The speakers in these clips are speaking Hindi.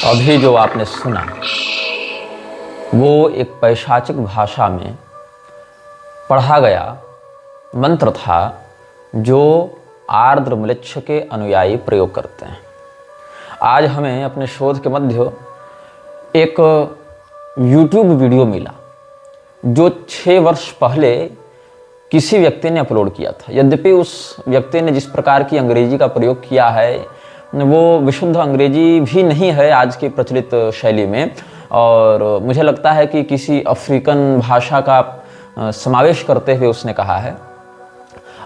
अभी जो आपने सुना वो एक पैशाचिक भाषा में पढ़ा गया मंत्र था जो आर्द्र म्लेच्छ के अनुयायी प्रयोग करते हैं। आज हमें अपने शोध के मध्य एक YouTube वीडियो मिला जो 6 वर्ष पहले किसी व्यक्ति ने अपलोड किया था। यद्यपि उस व्यक्ति ने जिस प्रकार की अंग्रेजी का प्रयोग किया है वो विशुद्ध अंग्रेजी भी नहीं है आज की प्रचलित शैली में, और मुझे लगता है कि किसी अफ्रीकन भाषा का समावेश करते हुए उसने कहा है।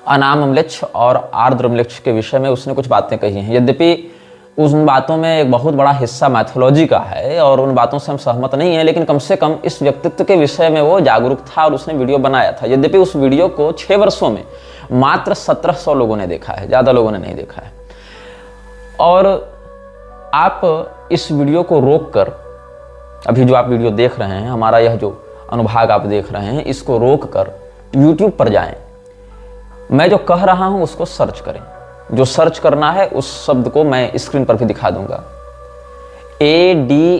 अनाम म्लेच्छ और आर्द्र म्लेच्छ के विषय में उसने कुछ बातें कही हैं। यद्यपि उन बातों में एक बहुत बड़ा हिस्सा मैथोलॉजी का है और उन बातों से हम सहमत नहीं हैं, लेकिन कम से कम इस व्यक्तित्व के विषय में वो जागरूक था और उसने वीडियो बनाया था। यद्यपि उस वीडियो को 6 वर्षों में मात्र 1700 लोगों ने देखा है, ज़्यादा लोगों ने नहीं देखा है। और आप इस वीडियो को रोककर, अभी जो आप वीडियो देख रहे हैं, हमारा यह जो अनुभाग आप देख रहे हैं, इसको रोककर YouTube पर जाएं। मैं जो कह रहा हूं उसको सर्च करें। जो सर्च करना है उस शब्द को मैं स्क्रीन पर भी दिखा दूंगा। ADRAMELECH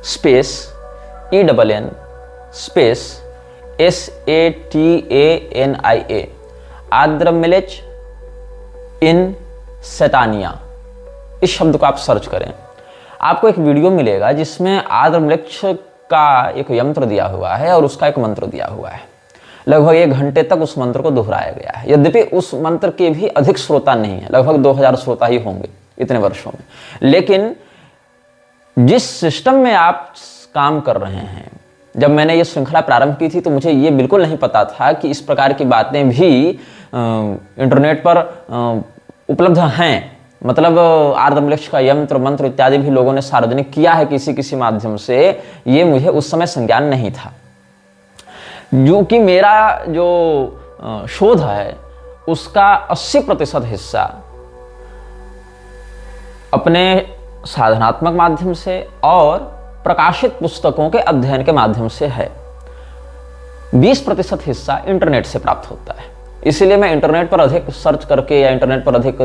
space ENN space SATANIA आर्द्र म्लेच्छ इन सैतानिया, इस शब्द को आप सर्च करें। आपको एक वीडियो मिलेगा जिसमें आर्द्र म्लेच्छ का एक यंत्र दिया हुआ है और उसका एक मंत्र दिया हुआ है। लगभग 1 घंटे तक उस मंत्र को दोहराया गया है। यद्यपि उस मंत्र के भी अधिक श्रोता नहीं है, लगभग 2000 श्रोता ही होंगे इतने वर्षों में। लेकिन जिस सिस्टम में आप काम कर रहे हैं, जब मैंने ये श्रृंखला प्रारंभ की थी तो मुझे ये बिल्कुल नहीं पता था कि इस प्रकार की बातें भी इंटरनेट पर उपलब्ध हैं। मतलब आर्द्र म्लेच्छ का यंत्र मंत्र इत्यादि भी लोगों ने सार्वजनिक किया है किसी माध्यम से। ये मुझे उस समय संज्ञान नहीं था। जो कि मेरा जो शोध है उसका 80% हिस्सा अपने साधनात्मक माध्यम से और प्रकाशित पुस्तकों के अध्ययन के माध्यम से है। 20% हिस्सा इंटरनेट से प्राप्त होता है। इसीलिए मैं इंटरनेट पर अधिक सर्च करके या इंटरनेट पर अधिक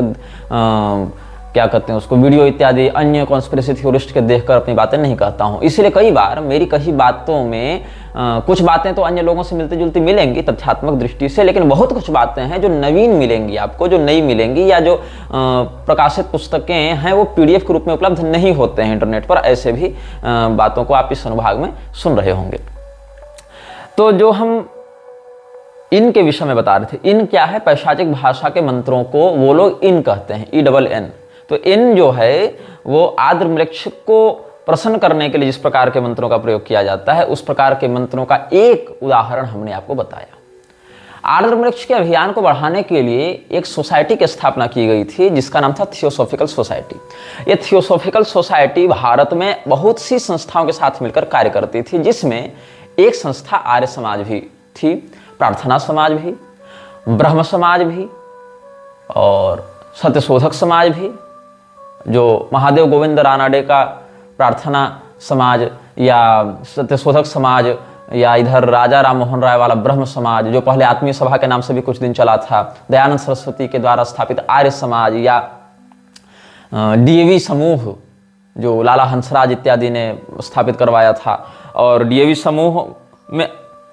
क्या कहते हैं उसको, वीडियो इत्यादि अन्य कॉन्स्पिरेसी थ्योरिस्ट के देखकर अपनी बातें नहीं कहता हूं। इसीलिए कई बार मेरी कही बातों में कुछ बातें तो अन्य लोगों से मिलती जुलती मिलेंगी तथ्यात्मक दृष्टि से, लेकिन बहुत कुछ बातें हैं जो नवीन मिलेंगी आपको, जो नई मिलेंगी, या जो प्रकाशित पुस्तकें हैं वो PDF के रूप में उपलब्ध नहीं होते हैं इंटरनेट पर। ऐसे भी बातों को आप इस अनुभाग में सुन रहे होंगे। तो जो हम इन के विषय में बता रहे थे, इन क्या है? पैशाचिक भाषा के मंत्रों को वो लोग इन कहते हैं, ENN। तो इन जो है वो आर्द्र म्लेच्छ को प्रसन्न करने के लिए जिस प्रकार के मंत्रों का प्रयोग किया जाता है, उस प्रकार के मंत्रों का एक उदाहरण हमने आपको बताया। आर्द्र म्लेच्छ के अभियान को बढ़ाने के लिए एक सोसाइटी की स्थापना की गई थी जिसका नाम था थियोसॉफिकल सोसाइटी। ये थियोसॉफिकल सोसाइटी भारत में बहुत सी संस्थाओं के साथ मिलकर कार्य करती थी, जिसमें एक संस्था आर्य समाज भी थी, प्रार्थना समाज भी, ब्रह्म समाज भी और सत्यशोधक समाज भी। जो महादेव गोविंद रानाडे का प्रार्थना समाज या सत्यशोधक समाज, या इधर राजा राम मोहन राय वाला ब्रह्म समाज जो पहले आत्मीय सभा के नाम से भी कुछ दिन चला था, दयानंद सरस्वती के द्वारा स्थापित आर्य समाज, या DAV समूह जो लाला हंसराज इत्यादि ने स्थापित करवाया था। और DAV समूह में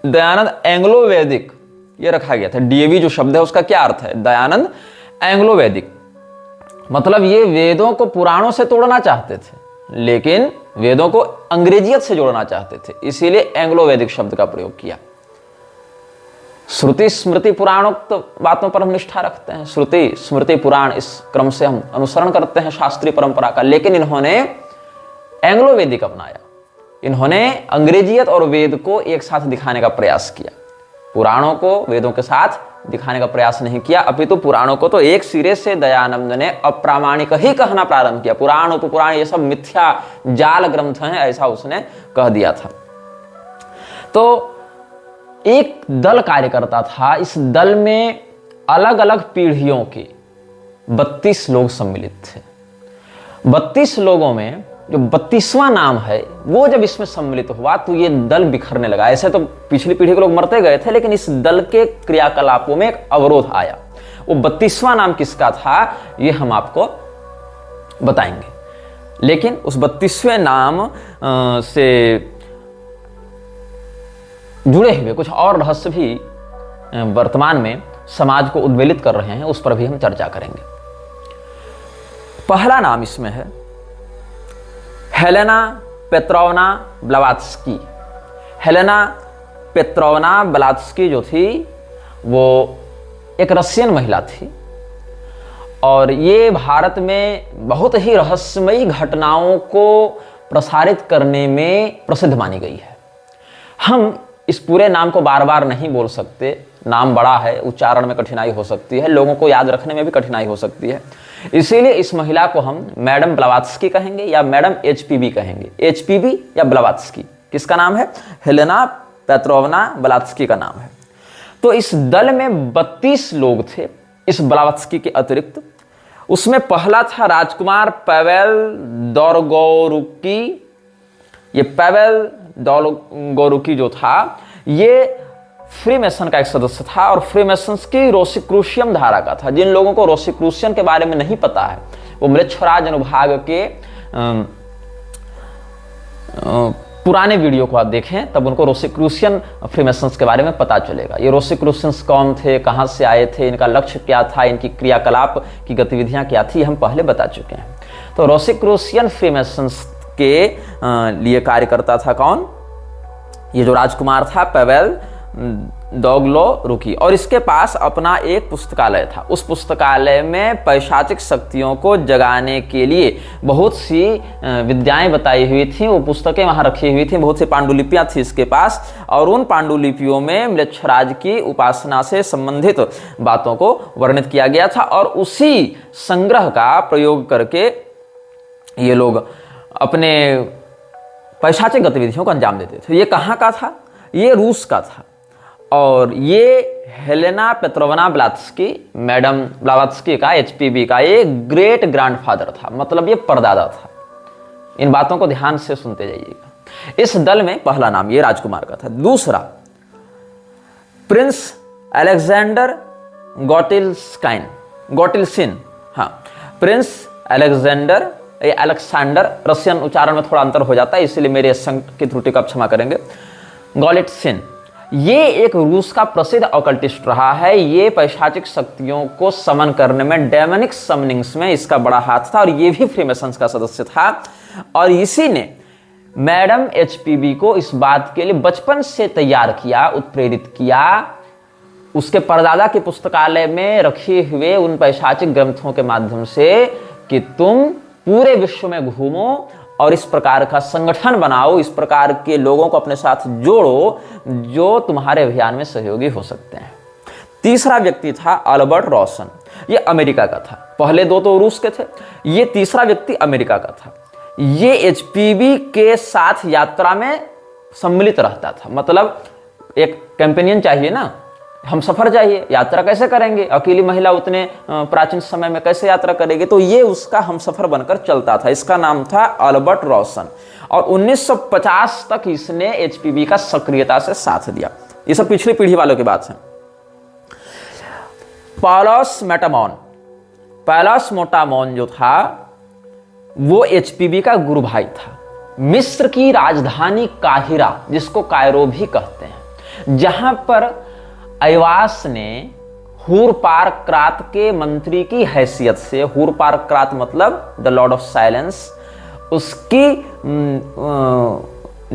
दयानंद एंग्लो वैदिक ये रखा गया था। DAV जो शब्द है उसका क्या अर्थ है? दयानंद एंग्लो वैदिक, मतलब ये वेदों को पुराणों से तोड़ना चाहते थे, लेकिन वेदों को अंग्रेजियत से जोड़ना चाहते थे, इसीलिए एंग्लो वैदिक शब्द का प्रयोग किया। श्रुति स्मृति पुराणोक्त बातों पर हम निष्ठा रखते हैं, श्रुति स्मृति पुराण, इस क्रम से हम अनुसरण करते हैं शास्त्रीय परंपरा का। लेकिन इन्होंने एंग्लो वैदिक अपनाया। इन्होंने अंग्रेजियत और वेद को एक साथ दिखाने का प्रयास किया। पुराणों को वेदों के साथ दिखाने का प्रयास नहीं किया, अपितु पुराणों को तो एक सिरे से दयानंद ने अप्रामाणिक ही कहना प्रारंभ किया। पुराण उपपुराण ये सब मिथ्या जाल ग्रंथ हैं, ऐसा उसने कह दिया था। तो एक दल कार्य करता था। इस दल में अलग अलग पीढ़ियों के 32 लोग सम्मिलित थे। 32 लोगों में जो 32वां नाम है वो जब इसमें सम्मिलित हुआ तो ये दल बिखरने लगा। ऐसे तो पिछली पीढ़ी के लोग मरते गए थे, लेकिन इस दल के क्रियाकलापों में एक अवरोध आया। वो 32वां नाम किसका था ये हम आपको बताएंगे। लेकिन उस 32वें नाम से जुड़े हुए कुछ और रहस्य भी वर्तमान में समाज को उद्वेलित कर रहे हैं, उस पर भी हम चर्चा करेंगे। पहला नाम इसमें है हेलेना पेट्रोवना ब्लावात्स्की। हेलेना पेट्रोवना ब्लावात्स्की जो थी वो एक रशियन महिला थी और ये भारत में बहुत ही रहस्यमयी घटनाओं को प्रसारित करने में प्रसिद्ध मानी गई है। हम इस पूरे नाम को बार बार नहीं बोल सकते, नाम बड़ा है, उच्चारण में कठिनाई हो सकती है, लोगों को याद रखने में भी कठिनाई हो सकती है। इसीलिए इस महिला को हम मैडम ब्लावात्स्की कहेंगे या मैडम एचपीबी कहेंगे। एचपीबी या ब्लावात्स्की किसका नाम है? हेलेना पेट्रोवना ब्लावात्स्की का नाम है। तो इस दल में 32 लोग थे इस ब्लावात्स्की के अतिरिक्त। उसमें पहला था राजकुमार पावेल दोरोगोरुकी। ये पावेल दोरोगोरुकी जो था ये फ्रीमेसन का एक सदस्य था और फ्रीमेसन्स की रोसिक्रूशियन धारा का था। जिन लोगों को रोसिक्रूशियन के बारे में नहीं पता है वो म्लेच्छराज अनुभाग के पुराने वीडियो को आप देखें, तब उनको रोसिक्रूशियन फ्रीमेसन्स के बारे में पता चलेगा। ये रोसिक्रूशियंस कौन थे, कहां से आए थे, इनका लक्ष्य क्या था, इनकी क्रियाकलाप की गतिविधियां क्या थी, हम पहले बता चुके हैं। तो रोसिक्रूशियन फ्रीमेसन्स के लिए कार्य करता था कौन? ये जो राजकुमार था पावेल दोरोगोरुकी, और इसके पास अपना एक पुस्तकालय था। उस पुस्तकालय में पैशाचिक शक्तियों को जगाने के लिए बहुत सी विद्याएं बताई हुई थी, वो पुस्तकें वहां रखी हुई थी, बहुत सी पांडुलिपियां थी इसके पास, और उन पांडुलिपियों में म्लेच्छराज की उपासना से संबंधित बातों को वर्णित किया गया था और उसी संग्रह का प्रयोग करके ये लोग अपने पैशाचिक गतिविधियों को अंजाम देते थे। ये कहाँ का था? ये रूस का था और ये हेलेना पेट्रोवना ब्लावात्स्की, मैडम ब्लावात्स्की का, एचपीबी का ये ग्रेट ग्रैंडफादर था, मतलब ये परदादा था। इन बातों को ध्यान से सुनते जाइएगा। इस दल में पहला नाम ये राजकुमार का था। दूसरा प्रिंस अलेक्जेंडर गोटिल्सिन। हाँ, प्रिंस अलेक्जेंडर, अलेक्सेंडर, रशियन उच्चारण में थोड़ा अंतर हो जाता है इसलिए मेरे संग की त्रुटि का क्षमा करेंगे। गोलिट्सिन ये एक रूस का प्रसिद्ध ऑकल्टिस्ट रहा है। ये पैशाचिक शक्तियों को समन करने में, डेमोनिक समनिंग्स में इसका बड़ा हाथ था और ये भी फ्रीमेसन्स का सदस्य था। और इसी ने मैडम एचपीबी को इस बात के लिए बचपन से तैयार किया, उत्प्रेरित किया, उसके परदादा के पुस्तकालय में रखे हुए उन पैशाचिक ग्रंथों के माध्यम से कि तुम पूरे विश्व में घूमो और इस प्रकार का संगठन बनाओ, इस प्रकार के लोगों को अपने साथ जोड़ो जो तुम्हारे अभियान में सहयोगी हो सकते हैं। तीसरा व्यक्ति था अल्बर्ट रॉसन। ये अमेरिका का था। पहले दो तो रूस के थे, ये तीसरा व्यक्ति अमेरिका का था। ये एचपीबी के साथ यात्रा में सम्मिलित रहता था, मतलब एक कंपेनियन चाहिए ना, हम सफर चाहिए, यात्रा कैसे करेंगे, अकेली महिला उतने प्राचीन समय में कैसे यात्रा करेगी, तो ये उसका हम सफर बनकर चलता था। इसका नाम था अल्बर्ट रॉसन और 1950 तक इसने एचपीबी का सक्रियता से साथ दिया। ये सब पिछली पीढ़ी वालों की बात है। पॉलस मोटामोन जो था वो एचपीबी का गुरु भाई था। मिस्र की राजधानी काहिरा, जिसको कायरो भी कहते हैं, जहां पर अयवास ने हुरपारक्रात के मंत्री की हैसियत से, हुरपारक्रात मतलब द लॉर्ड ऑफ साइलेंस, उसकी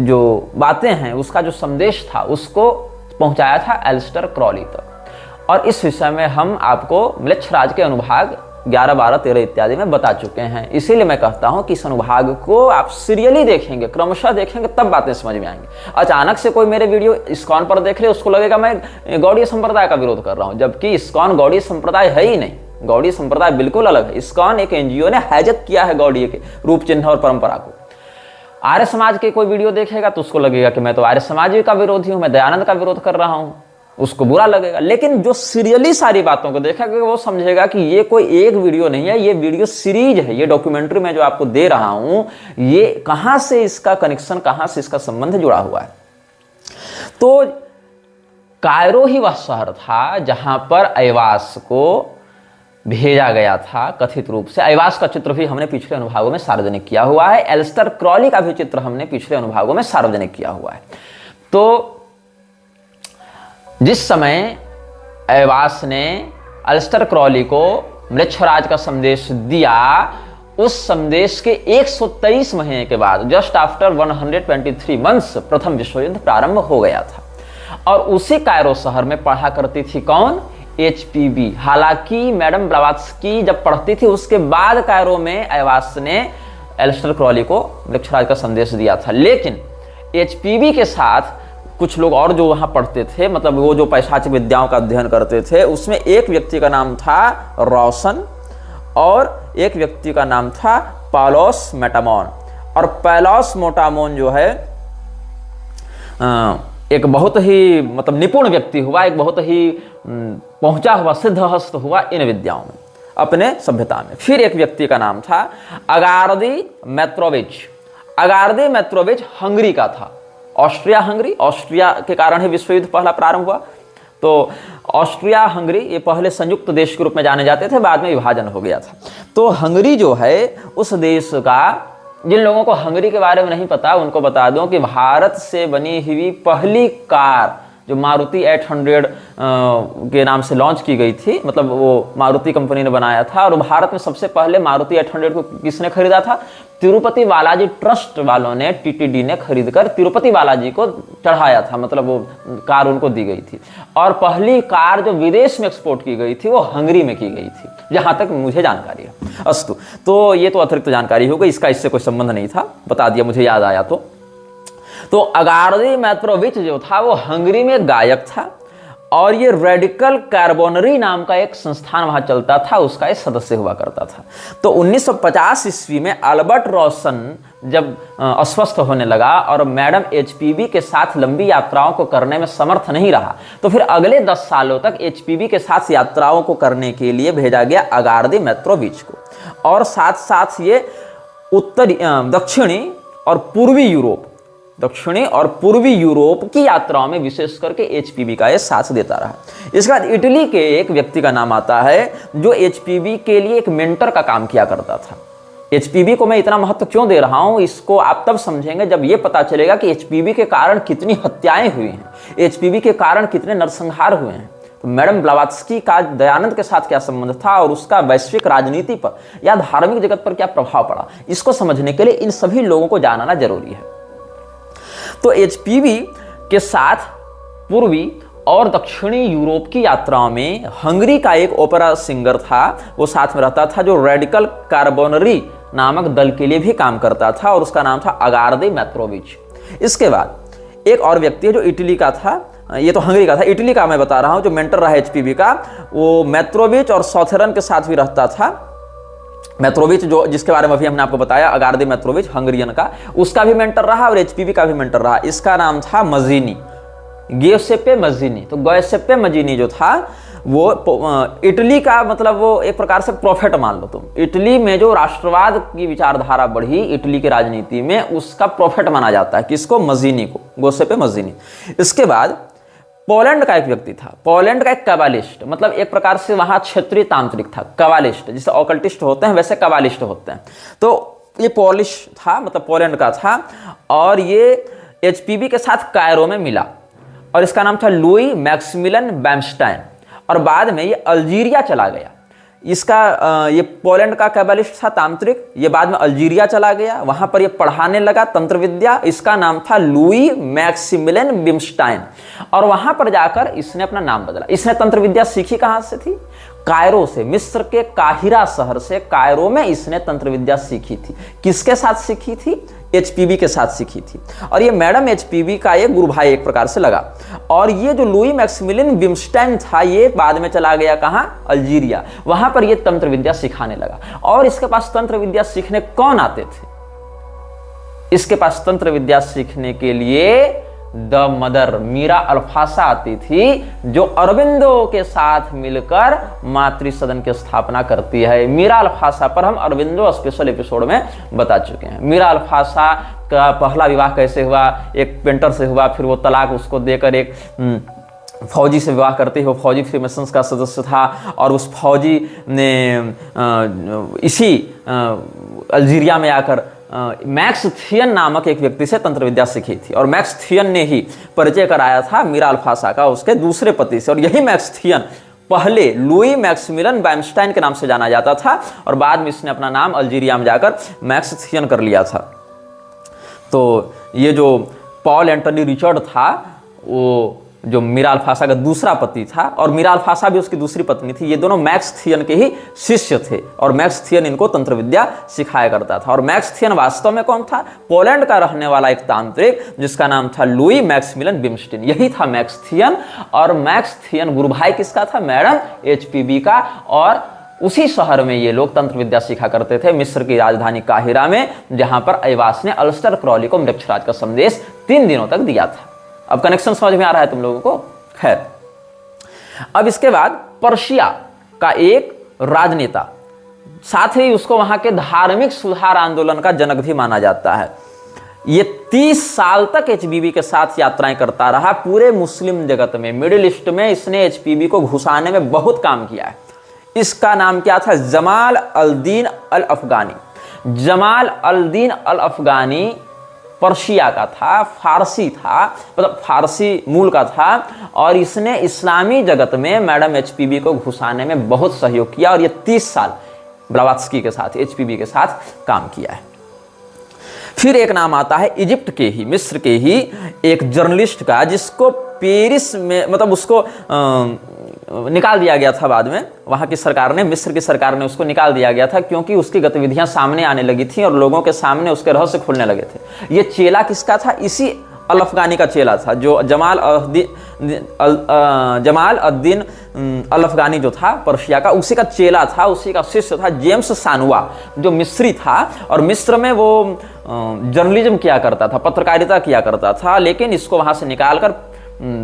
जो बातें हैं, उसका जो संदेश था उसको पहुंचाया था एलिस्टर क्रॉली तक। और इस विषय में हम आपको म्लेच्छराज के अनुभाग 11, 12, 13 इत्यादि में बता चुके हैं। इसीलिए मैं कहता हूं कि इस अनुभाग को आप सीरियली देखेंगे, क्रमशः देखेंगे, तब बातें समझ में आएंगी। अचानक से कोई मेरे वीडियो इस्कॉन पर देख ले, उसको लगेगा मैं गौड़ीय संप्रदाय का विरोध कर रहा हूं, जबकि इस्कॉन गौड़ीय संप्रदाय है ही नहीं। गौड़ीय संप्रदाय बिल्कुल अलग है। इस्कॉन एक एनजीओ ने हैजत किया है गौड़ीय के रूप, चिन्ह और परंपरा को। आर्य समाज के कोई वीडियो देखेगा तो उसको लगेगा कि मैं तो आर्य समाज का विरोधी हूं, मैं दयानंद का विरोध कर रहा हूं, उसको बुरा लगेगा। लेकिन जो सीरियली सारी बातों को देखेगा वो समझेगा कि ये कोई एक वीडियो नहीं है, ये वीडियो सीरीज है। ये डॉक्यूमेंट्री मैं जो आपको दे रहा हूं, ये कहां से इसका कनेक्शन, कहां से इसका संबंध जुड़ा हुआ है। तो कायरो ही वह शहर था जहां पर ऐवास को भेजा गया था कथित रूप से। ऐवास का चित्र भी हमने पिछले अनुभागों में सार्वजनिक किया हुआ है। एलिस्टर क्रॉली का भी चित्र हमने पिछले अनुभागों में सार्वजनिक किया हुआ है। तो जिस समय ऐवास ने एलिस्टर क्रॉली को मृक्षराज का संदेश दिया, उस संदेश के 123 महीने के बाद, जस्ट आफ्टर 123 मंथ्स, प्रथम विश्व युद्ध प्रारंभ हो गया था। और उसी कायरो शहर में पढ़ा करती थी कौन? HPB। हालांकि मैडम ब्लावात्स्की जब पढ़ती थी उसके बाद कायरो में ऐवास ने एलिस्टर क्रॉली को मृक्षराज का संदेश दिया था। लेकिन HPB के साथ कुछ लोग और जो वहां पढ़ते थे, मतलब वो जो पैशाचिक विद्याओं का अध्ययन करते थे, उसमें एक व्यक्ति का नाम था रोशन और एक व्यक्ति का नाम था पालोस मेटामोन। और पालोस मोटामोन जो है एक बहुत ही मतलब निपुण व्यक्ति हुआ, एक बहुत ही पहुंचा हुआ सिद्धहस्त हुआ इन विद्याओं में अपने सभ्यता में। फिर एक व्यक्ति का नाम था अगार्दी मेत्रोविच। अगार्दी मेत्रोविच हंगरी का था, ऑस्ट्रिया हंगरी, ऑस्ट्रिया के कारण ही विश्व युद्ध पहला प्रारंभ हुआ। तो ऑस्ट्रिया हंगरी ये पहले संयुक्त देश के रूप में जाने जाते थे, बाद में विभाजन हो गया था। तो हंगरी जो है उस देश का, जिन लोगों को हंगरी के बारे में नहीं पता उनको बता दूं कि भारत से बनी हुई पहली कार जो मारुति 800 के नाम से लॉन्च की गई थी, मतलब वो मारुति कंपनी ने बनाया था। और भारत में सबसे पहले मारुति 800 को किसने खरीदा था? तिरुपति बालाजी ट्रस्ट वालों ने, TTD ने खरीदकर तिरुपति बालाजी को चढ़ाया था, मतलब वो कार उनको दी गई थी। और पहली कार जो विदेश में एक्सपोर्ट की गई थी वो हंगरी में की गई थी, जहां तक मुझे जानकारी है। अस्तु, तो ये तो अतिरिक्त जानकारी हो गई, इसका इससे कोई संबंध नहीं था, बता दिया, मुझे याद आया। तो अगार्दी मेत्रोविच जो था वो हंगरी में गायक था और ये रेडिकल कार्बोनरी नाम का एक संस्थान वहां चलता था, उसका एक सदस्य हुआ करता था। तो 1950 ईस्वी में अल्बर्ट रोशन जब अस्वस्थ होने लगा और मैडम HPB के साथ लंबी यात्राओं को करने में समर्थ नहीं रहा, तो फिर अगले 10 सालों तक HPB के साथ यात्राओं को करने के लिए भेजा गया अगार्दी मेत्रोविच को। और साथ साथ ये दक्षिणी और पूर्वी यूरोप की यात्राओं में विशेष करके HPB का ये साथ देता रहा। इसके बाद इटली के एक व्यक्ति का नाम आता है जो HPB के लिए एक मेंटर का काम किया करता था। HPB को मैं इतना महत्व क्यों दे रहा हूं, इसको आप तब समझेंगे जब ये पता चलेगा कि HPB के कारण कितनी हत्याएं हुई हैं, HPB के कारण कितने नरसंहार हुए हैं। तो मैडम ब्लावात्स्की का दयानंद के साथ क्या संबंध था और उसका वैश्विक राजनीति पर या धार्मिक जगत पर क्या प्रभाव पड़ा, इसको समझने के लिए इन सभी लोगों को जानना जरूरी है। तो HPB के साथ पूर्वी और दक्षिणी यूरोप की यात्राओं में हंगरी का एक ओपेरा सिंगर था, वो साथ में रहता था, जो रेडिकल कार्बोनरी नामक दल के लिए भी काम करता था और उसका नाम था अगार्दी मेत्रोविच। इसके बाद एक और व्यक्ति है जो इटली का था, ये तो हंगरी का था, इटली का मैं बता रहा हूं, जो मेंटर रहा HPB का, वो मेत्रोविच और सॉथेरन के साथ भी रहता था। मेत्रोविच जो जिसके बारे में अभी हमने आपको बताया, अगार्दी मेत्रोविच हंगरियन का, उसका भी मेंटर रहा और HPB का भी मेंटर रहा। इसका नाम था मजीनी, गियोसेप्पे मजीनी। तो गियोसेप्पे मजीनी जो था वो इटली का, मतलब वो एक प्रकार से प्रोफेट मान लो तुम। इटली में जो राष्ट्रवाद की विचारधारा बढ़ी इटली की राजनीति में, उसका प्रोफेट माना जाता है। किसको? मजीनी को, गियोसेप्पे मजीनी। इसके बाद पोलैंड का एक व्यक्ति था, पोलैंड का एक कबालिस्ट, मतलब एक प्रकार से वहां क्षेत्रीय तांत्रिक था, कबालिस्ट, जिसे ऑकल्टिस्ट होते हैं वैसे कबालिस्ट होते हैं। तो ये पोलिश था, मतलब पोलैंड का था, और ये HPB के साथ कायरो में मिला और इसका नाम था लुई मैक्सिमिलियन बैम्स्टाइन। और बाद में ये अल्जीरिया चला गया। इसका ये पोलैंड का कैबलिस्ट था, तांत्रिक, ये बाद में अल्जीरिया चला गया, वहां पर ये पढ़ाने लगा तंत्र विद्या। इसका नाम था लुई मैक्सिमिलियन बिम्स्टाइन और वहां पर जाकर इसने अपना नाम बदला। इसने तंत्र विद्या सीखी कहां से थी? कायरो से, मिस्र के काहिरा शहर से, कायरो में इसने तंत्र विद्या सीखी थी। किसके साथ सीखी थी? HPB के साथ सीखी थी। और ये मैडम HPB का ये गुरु भाई एक प्रकार से लगा। और ये जो लुई मैक्सिमिलियन बिम्स्टाइन था, ये बाद में चला गया कहां? अल्जीरिया। वहां पर ये तंत्र विद्या सिखाने लगा। और इसके पास तंत्र विद्या सीखने कौन आते थे? इसके पास तंत्र विद्या सीखने के लिए द मदर मीरा अल्फासा आती थी, जो अरविंदो के साथ मिलकर मातृ सदन की स्थापना करती है। मीरा अल्फासा पर हम अरविंदो स्पेशल एपिसोड में बता चुके हैं। मीरा अल्फासा का पहला विवाह कैसे हुआ? एक पेंटर से हुआ, फिर वो तलाक उसको देकर एक फौजी से विवाह करते ही वो फौजी फ्रीमेसन्स का सदस्य था, और उस फौजी ने इसी अल्जीरिया में आकर मैक्स थियन नामक एक व्यक्ति से तंत्र विद्या सीखी थी, और मैक्स थियन ने ही परिचय कराया था मीरा अल्फासा का उसके दूसरे पति से। और यही मैक्स थियन पहले लुई मैक्सिमिलियन वाइन्स्टाइन के नाम से जाना जाता था, और बाद में इसने अपना नाम अल्जीरिया में जाकर मैक्स थियन कर लिया था। तो ये जो पॉल एंटनी रिचर्ड था, वो जो मीरा अल्फासा का दूसरा पति था, और मीरा अल्फासा भी उसकी दूसरी पत्नी थी, ये दोनों मैक्स थियन के ही शिष्य थे, और मैक्स थियन इनको तंत्र विद्या सिखाया करता था। और मैक्स थियन वास्तव में कौन था? पोलैंड का रहने वाला एक तांत्रिक जिसका नाम था लुई मैक्सिमिलियन विम्स्टीन, यही था मैक्स थियन। और मैक्स थियन गुरु भाई किसका था? मैडम HPB का। और उसी शहर में ये लोग तंत्र विद्या सीखा करते थे, मिस्र की राजधानी काहिरा में, जहां पर ऐवास ने अल्स्टर क्रॉली को मृक्षराज का संदेश 3 दिनों तक दिया था। अब कनेक्शन समझ में आ रहा है तुम लोगों को? खैर, अब इसके बाद पर्शिया का एक राजनेता, साथ ही उसको वहां के धार्मिक सुधार आंदोलन का जनक भी माना जाता है। ये 30 साल तक HPB के साथ यात्राएं करता रहा पूरे मुस्लिम जगत में। मिडिल ईस्ट में इसने HPB को घुसाने में बहुत काम किया है। इसका नाम क्या था? Jamal al-Din al-Afghani. Jamal al-Din al-Afghani Persia का था, फारसी था, मतलब फारसी मूल का था, और इसने इस्लामी जगत में मैडम HPB को घुसाने में बहुत सहयोग किया, और ये 30 साल ब्लावात्स्की के साथ, HPB के साथ काम किया है। फिर एक नाम आता है इजिप्ट के ही, मिस्र के ही एक जर्नलिस्ट का, जिसको पेरिस में, मतलब उसको निकाल दिया गया था बाद में, वहां की सरकार ने, मिस्र की सरकार ने उसको निकाल दिया गया था, क्योंकि उसकी गतिविधियां सामने आने लगी थी और लोगों के सामने उसके रहस्य खुलने लगे थे। ये चेला किसका था? इसी अल-अफगानी का चेला था, जो जमाल अद-दीन अल-अफगानी जो था पर्शिया का, उसी का चेला था, उसी का शिष्य था जेम्स सानुआ, जो मिस्री था। और मिस्र में वो जर्नलिज्म किया करता था, पत्रकारिता किया करता था, लेकिन इसको वहां से निकालकर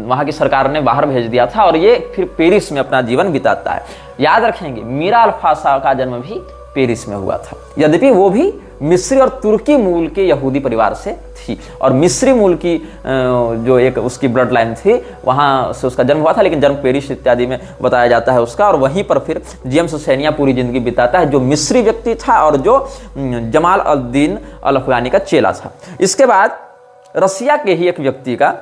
वहां की सरकार ने बाहर भेज दिया था, और ये फिर पेरिस में अपना जीवन बिताता है। याद रखेंगे, मीरा अल्फासा का जन्म भी पेरिस में हुआ था, यद्यपि वो भी मिस्री और तुर्की मूल के यहूदी परिवार से थी, और मिस्री मूल की जो एक उसकी ब्लड लाइन थी, वहां से उसका जन्म हुआ था, लेकिन जन्म पेरिस इत्यादि में बताया जाता है उसका। और वहीं पर फिर जेम्स सैनिया पूरी जिंदगी बिताता है, जो मिस्री व्यक्ति था और जो जमाल अल-दीन अल-अफगानी का चेला था। इसके बाद रसिया के ही एक व्यक्ति का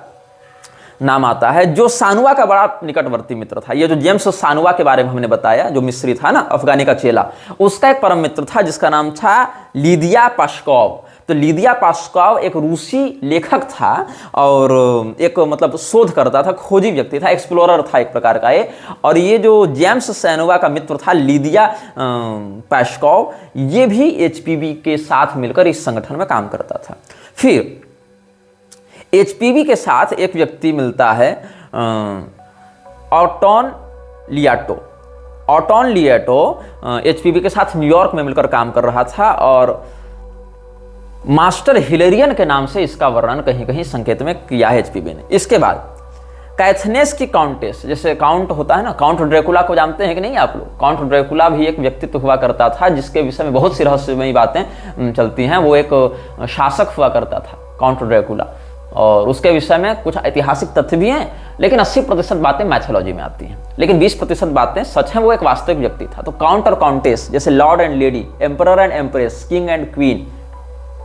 नाम आता है, जो सानुआ का बड़ा निकटवर्ती मित्र था। ये जो जेम्स सानुआ के बारे में हमने बताया, जो मिस्री था ना, अफगानी का चेला, उसका एक परम मित्र था जिसका नाम था लिदिया पास्कोव। तो लिदिया पास्कोव एक रूसी लेखक था, और एक मतलब शोध करता था, खोजी व्यक्ति था, एक्सप्लोरर था एक प्रकार का ये। और ये जो जेम्स सानुआ का मित्र था लिदिया पास्कोव, ये भी HPB के साथ मिलकर इस संगठन में काम करता था। फिर HPB के साथ एक व्यक्ति मिलता है, ऑटोन लियाटो। ऑटोन लियाटो HPB के साथ न्यूयॉर्क में मिलकर काम कर रहा था, और मास्टर हिलेरियन के नाम से इसका वर्णन कहीं कहीं संकेत में किया है HPB ने। इसके बाद कैथनेस की काउंटेस, जैसे काउंट होता है ना, काउंट ड्रैकुला को जानते हैं कि नहीं आप लोग? काउंट ड्रैकुला भी एक व्यक्तित्व हुआ करता था, जिसके विषय में बहुत सी रहस्यमयी बातें चलती हैं। वो एक शासक हुआ करता था काउंट ड्रैकुला, और उसके विषय में कुछ ऐतिहासिक तथ्य भी हैं, लेकिन 80% बातें मैथोलॉजी में आती हैं, लेकिन 20% बातें सच हैं। वो एक वास्तविक व्यक्ति था। तो काउंट और काउंटेस, जैसे Lord and lady, emperor and empress, king and queen,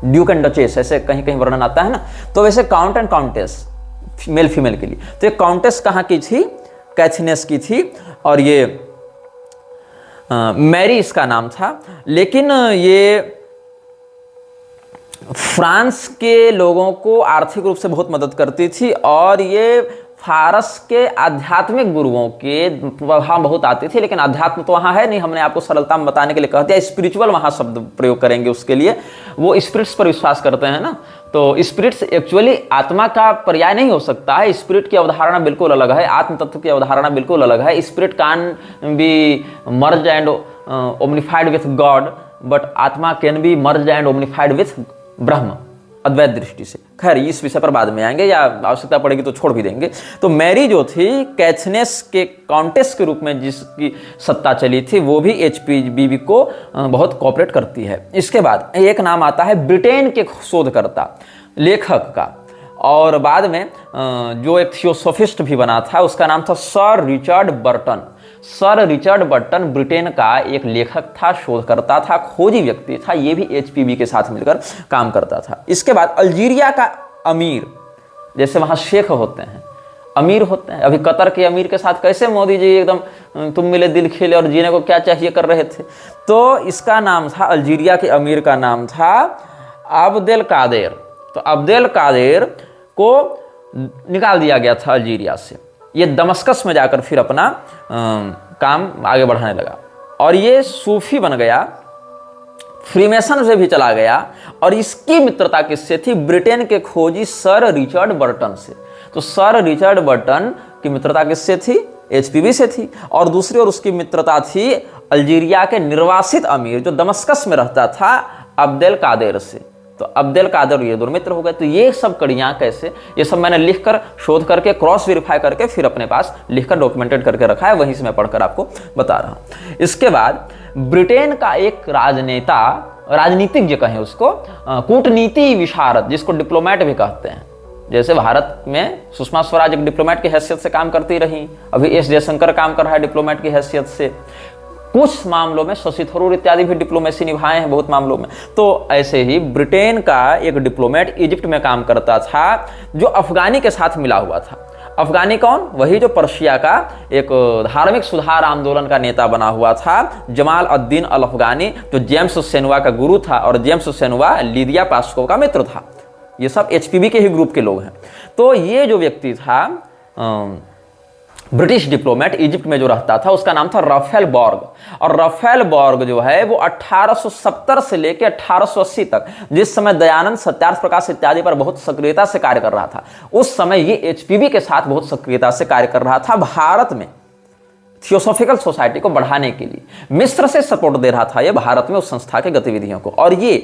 Duke and duchess, ऐसे कहीं कहीं वर्णन आता है ना, तो वैसे count and countess male female के लिए। तो ये काउंटेस कहाँ की थी? कैथनेस की थी, और ये मैरी इसका नाम था। लेकिन ये फ्रांस के लोगों को आर्थिक रूप से बहुत मदद करती थी, और ये फारस के आध्यात्मिक गुरुओं के प्रभाव बहुत आती थी। लेकिन अध्यात्म तो वहाँ है नहीं, हमने आपको सरलता में बताने के लिए कह दिया, स्पिरिचुअल वहाँ शब्द प्रयोग करेंगे उसके लिए। वो स्पिरिट्स पर विश्वास करते हैं ना, तो स्पिरिट्स एक्चुअली आत्मा का पर्याय नहीं हो सकता है। स्पिरिट की अवधारणा बिल्कुल अलग है, आत्म तत्व की अवधारणा बिल्कुल अलग है। Spirit can be merge and omnified with God, but atma can be merge and omnified with Brahma, Advaita दृष्टि से। खैर, इस विषय पर बाद में आएंगे, या आवश्यकता पड़ेगी तो छोड़ भी देंगे। तो मैरी जो थी, कैथनेस के काउंटेस के रूप में जिसकी सत्ता चली थी, वो भी HPB को बहुत कोऑपरेट करती है। इसके बाद एक नाम आता है ब्रिटेन के शोधकर्ता लेखक का, और बाद में जो एक थियोसोफिस्ट भी बना था उसका नाम था sir Richard Burton. Sir Richard Burton Britain का एक लेखक था, शोधकर्ता था, खोजी व्यक्ति था। ये भी एचपीवी के साथ मिलकर काम करता था। इसके बाद अल्जीरिया का अमीर, जैसे वहां शेख होते हैं, अमीर होते हैं, अभी कतर के अमीर के साथ कैसे मोदी जी एकदम तुम मिले दिल खिले और जीने को क्या चाहिए कर रहे थे। तो इसका नाम था, अल्जीरिया के अमीर का नाम था अब्देल कादेर। तो अब्देल कादेर को निकाल दिया गया था अल्जीरिया से। ये दमस्कस में जाकर फिर अपना काम आगे बढ़ाने लगा और ये सूफी बन गया, फ्रीमेसन से भी चला गया। और इसकी मित्रता किससे थी? ब्रिटेन के खोजी सर रिचर्ड बर्टन से। तो सर रिचर्ड बर्टन की मित्रता किससे थी? एचपीवी से थी। और दूसरी ओर उसकी मित्रता थी अल्जीरिया के निर्वासित अमीर जो दमस्कस में रहता था, अब्देल कादेर से। तो अब्देल कादर ये दोनों मित्र हो गए। तो ये सब कड़ियां कैसे, ये सब मैंने लिखकर, शोध करके, क्रॉस वेरीफाई करके फिर अपने पास लिखकर डॉक्यूमेंटेड करके रखा है, वहीं से मैं पढ़कर आपको बता रहा हूं। इसके बाद ब्रिटेन का एक राजनेता, राजनीतिज्ञ कहें उसको, कूटनीति विशारद, जिसको डिप्लोमेट भी कहते हैं, जैसे भारत में सुषमा स्वराज एक डिप्लोमेट की हैसियत से काम करती रही, अभी एस जयशंकर काम कर रहा है डिप्लोमेट की हैसियत से, कुछ मामलों में शशि थरूर इत्यादि भी डिप्लोमेसी निभाए हैं बहुत मामलों में। तो ऐसे ही ब्रिटेन का एक डिप्लोमेट इजिप्ट में काम करता था जो अफगानी के साथ मिला हुआ था। अफगानी कौन? वही जो पर्शिया का एक धार्मिक सुधार आंदोलन का नेता बना हुआ था, जमाल अद्दीन अल अफगानी, जो जेम्स सेनुआ का गुरु था और जेम्स सेनुआ लिदिया पास्को का मित्र था। ये सब एचपीवी के ही ग्रुप के लोग हैं। तो ये जो व्यक्ति था ब्रिटिश डिप्लोमेट इजिप्ट में जो रहता था, उसका नाम था राफेल बॉर्ग। और राफेल बॉर्ग जो है वो 1870 से लेकर 1880 तक, जिस समय दयानंद, सत्यार्थ प्रकाश इत्यादि पर बहुत सक्रियता से कार्य कर रहा था, उस समय ये एचपीवी के साथ बहुत सक्रियता से कार्य कर रहा था। भारत में थियोसॉफिकल सोसाइटी को बढ़ाने के लिए मिस्र से सपोर्ट दे रहा था ये भारत में उस संस्था के गतिविधियों को। और ये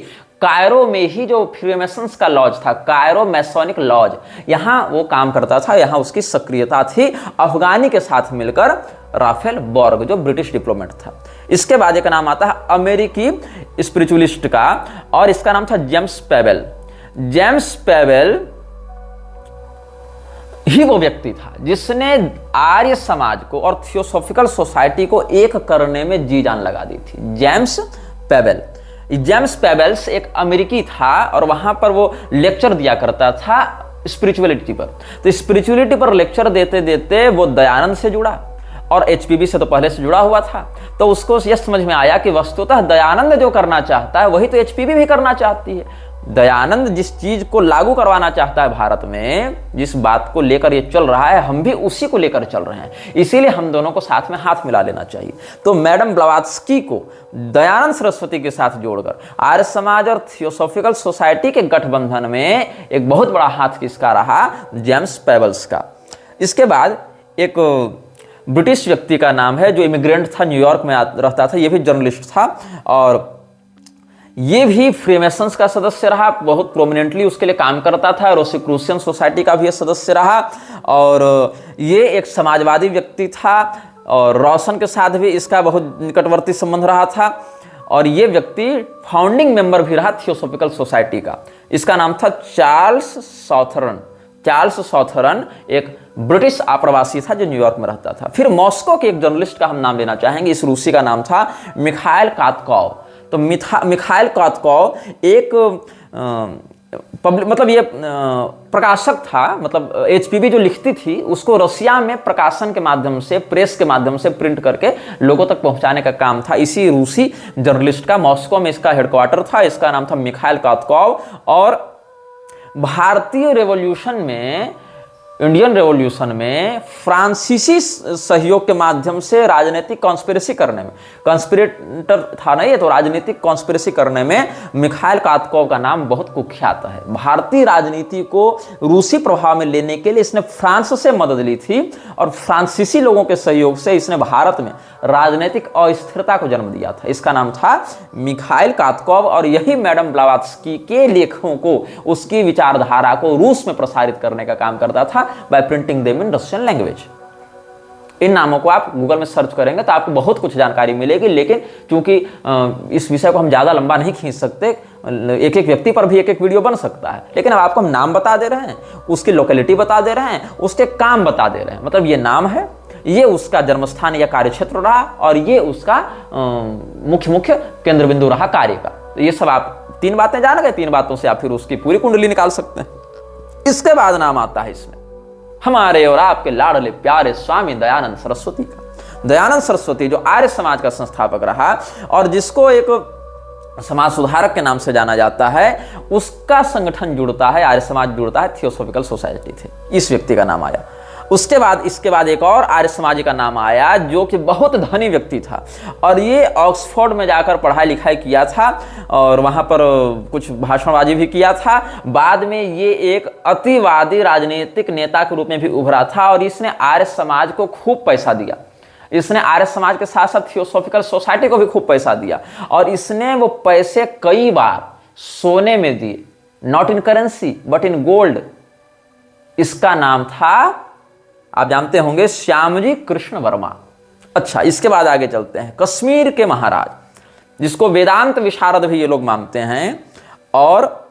कायरो में ही जो फ्रीमेसन्स का लॉज था, कायरो मैसोनिक लॉज, यहां वो काम करता था, यहां उसकी सक्रियता थी अफगानी के साथ मिलकर। राफेल बॉर्ग जो ब्रिटिश डिप्लोमेट था। इसके बाद एक नाम आता है अमेरिकी स्पिरिचुअलिस्ट का, और इसका नाम था जेम्स पेबल। जेम्स पेबल ही वो व्यक्ति था जिसने आर्य समाज को और थियोसॉफिकल सोसाइटी को एक करने में जी जान लगा दी थी। James payable. जेम्स पेबल्स एक अमेरिकी था और वहां पर वो लेक्चर दिया करता था स्पिरिचुअलिटी पर। तो स्पिरिचुअलिटी पर लेक्चर देते देते वो दयानंद से जुड़ा और एचपीवी से तो पहले से जुड़ा हुआ था। तो उसको यह समझ में आया कि वस्तुतः दयानंद जो करना चाहता है वही तो एचपीवी भी करना चाहती है। दयानंद जिस चीज को लागू करवाना चाहता है भारत में, जिस बात को लेकर ये चल रहा है, हम भी उसी को लेकर चल रहे हैं। इसीलिए हम दोनों को साथ में हाथ मिला लेना चाहिए। तो मैडम ब्लावात्स्की को दयानंद सरस्वती के साथ जोड़कर आर्य समाज और थियोसॉफिकल सोसाइटी के गठबंधन में एक बहुत बड़ा हाथ किसका रहा? जेम्स पेबल्स का। इसके बाद एक ब्रिटिश व्यक्ति का नाम है जो इमिग्रेंट था, न्यूयॉर्क में रहता था, यह भी जर्नलिस्ट था और ये भी फ्रीमेसन्स का सदस्य रहा, बहुत प्रोमिनेंटली उसके लिए काम करता था। रोसिक्रूसियन सोसाइटी का भी सदस्य रहा और ये एक समाजवादी व्यक्ति था और रोशन के साथ भी इसका बहुत निकटवर्ती संबंध रहा था। और ये व्यक्ति फाउंडिंग मेंबर भी रहा थियोसॉफिकल सोसाइटी का। इसका नाम था चार्ल्स सॉथरन। चार्ल्स सॉथरन एक ब्रिटिश आप्रवासी था जो न्यूयॉर्क में रहता था। फिर मॉस्को के एक जर्नलिस्ट का हम नाम लेना चाहेंगे। इस रूसी का नाम था मिखाइल कातकोव। तो मिखाइल कातकोव एक मतलब ये प्रकाशक था, मतलब एचपीवी जो लिखती थी उसको रसिया में प्रकाशन के माध्यम से, प्रेस के माध्यम से प्रिंट करके लोगों तक पहुंचाने का काम था इसी रूसी जर्नलिस्ट का। मॉस्को में इसका हेडक्वार्टर था। इसका नाम था मिखाइल कातकोव। और भारतीय रेवोल्यूशन में, इंडियन रेवोल्यूशन में फ्रांसीसी सहयोग के माध्यम से राजनीतिक कॉन्स्पिरेसी करने में, कॉन्स्पिरेटर था नहीं, तो राजनीतिक कॉन्स्पिरेसी करने में मिखाइल कातकोव का नाम बहुत कुख्यात है। भारतीय राजनीति को रूसी प्रभाव में लेने के लिए इसने फ्रांस से मदद ली थी और फ्रांसीसी लोगों के सहयोग से इसने भारत में राजनीतिक अस्थिरता को जन्म दिया था। इसका नाम था मिखाइल कातकोव और यही मैडम ब्लावात्स्की के लेखों को, उसकी विचारधारा को रूस में प्रसारित करने का काम करता था by printing them in Russian language। इन नामों को आप गूगल में सर्च करेंगे तो आपको बहुत कुछ जानकारी मिलेगी, लेकिन चूंकि इस विषय को हम ज़्यादा लंबा नहीं खींच सकते, एक एक व्यक्ति पर भी एक एक वीडियो बन सकता है, लेकिन अब आपको हम नाम बता दे रहे हैं, उसकी लोकेलिटी बता दे रहे हैं, उसके काम बता दे रहे हैं। मतलब ये नाम है, ये उसका जन्मस्थान या कार्यक्षेत्र रहा, और ये उसका मुख्य केंद्र बिंदु रहा कार्य का। तो ये सब आप 3 बातें जान गए, 3 बातों से आप फिर उसकी पूरी कुंडली निकाल सकते हैं। इसके बाद नाम आता है इसमें हमारे और आपके लाडले प्यारे स्वामी दयानंद सरस्वती का। दयानंद सरस्वती जो आर्य समाज का संस्थापक रहा और जिसको एक समाज सुधारक के नाम से जाना जाता है, उसका संगठन जुड़ता है, आर्य समाज जुड़ता है, थियोसॉफिकल सोसाइटी थे, इस व्यक्ति का नाम आया। इसके बाद एक और आर्य समाजी का नाम आया जो कि बहुत धनी व्यक्ति था, और ये ऑक्सफोर्ड में जाकर पढ़ाई लिखाई किया था और वहां पर कुछ भाषणबाजी भी किया था। बाद में ये एक अतिवादी राजनीतिक नेता के रूप में भी उभरा था, और इसने आर्य समाज को खूब पैसा दिया। इसने आर्य समाज के साथ साथ थियोसॉफिकल सोसाइटी को भी खूब पैसा दिया, और इसने वो पैसे कई बार सोने में दिए, not in currency but in gold. इसका नाम था, आप जानते होंगे, श्यामजी कृष्ण वर्मा। अच्छा, इसके बाद आगे चलते हैं। कश्मीर के महाराज, जिसको वेदांत विशारद भी ये लोग मानते हैं, और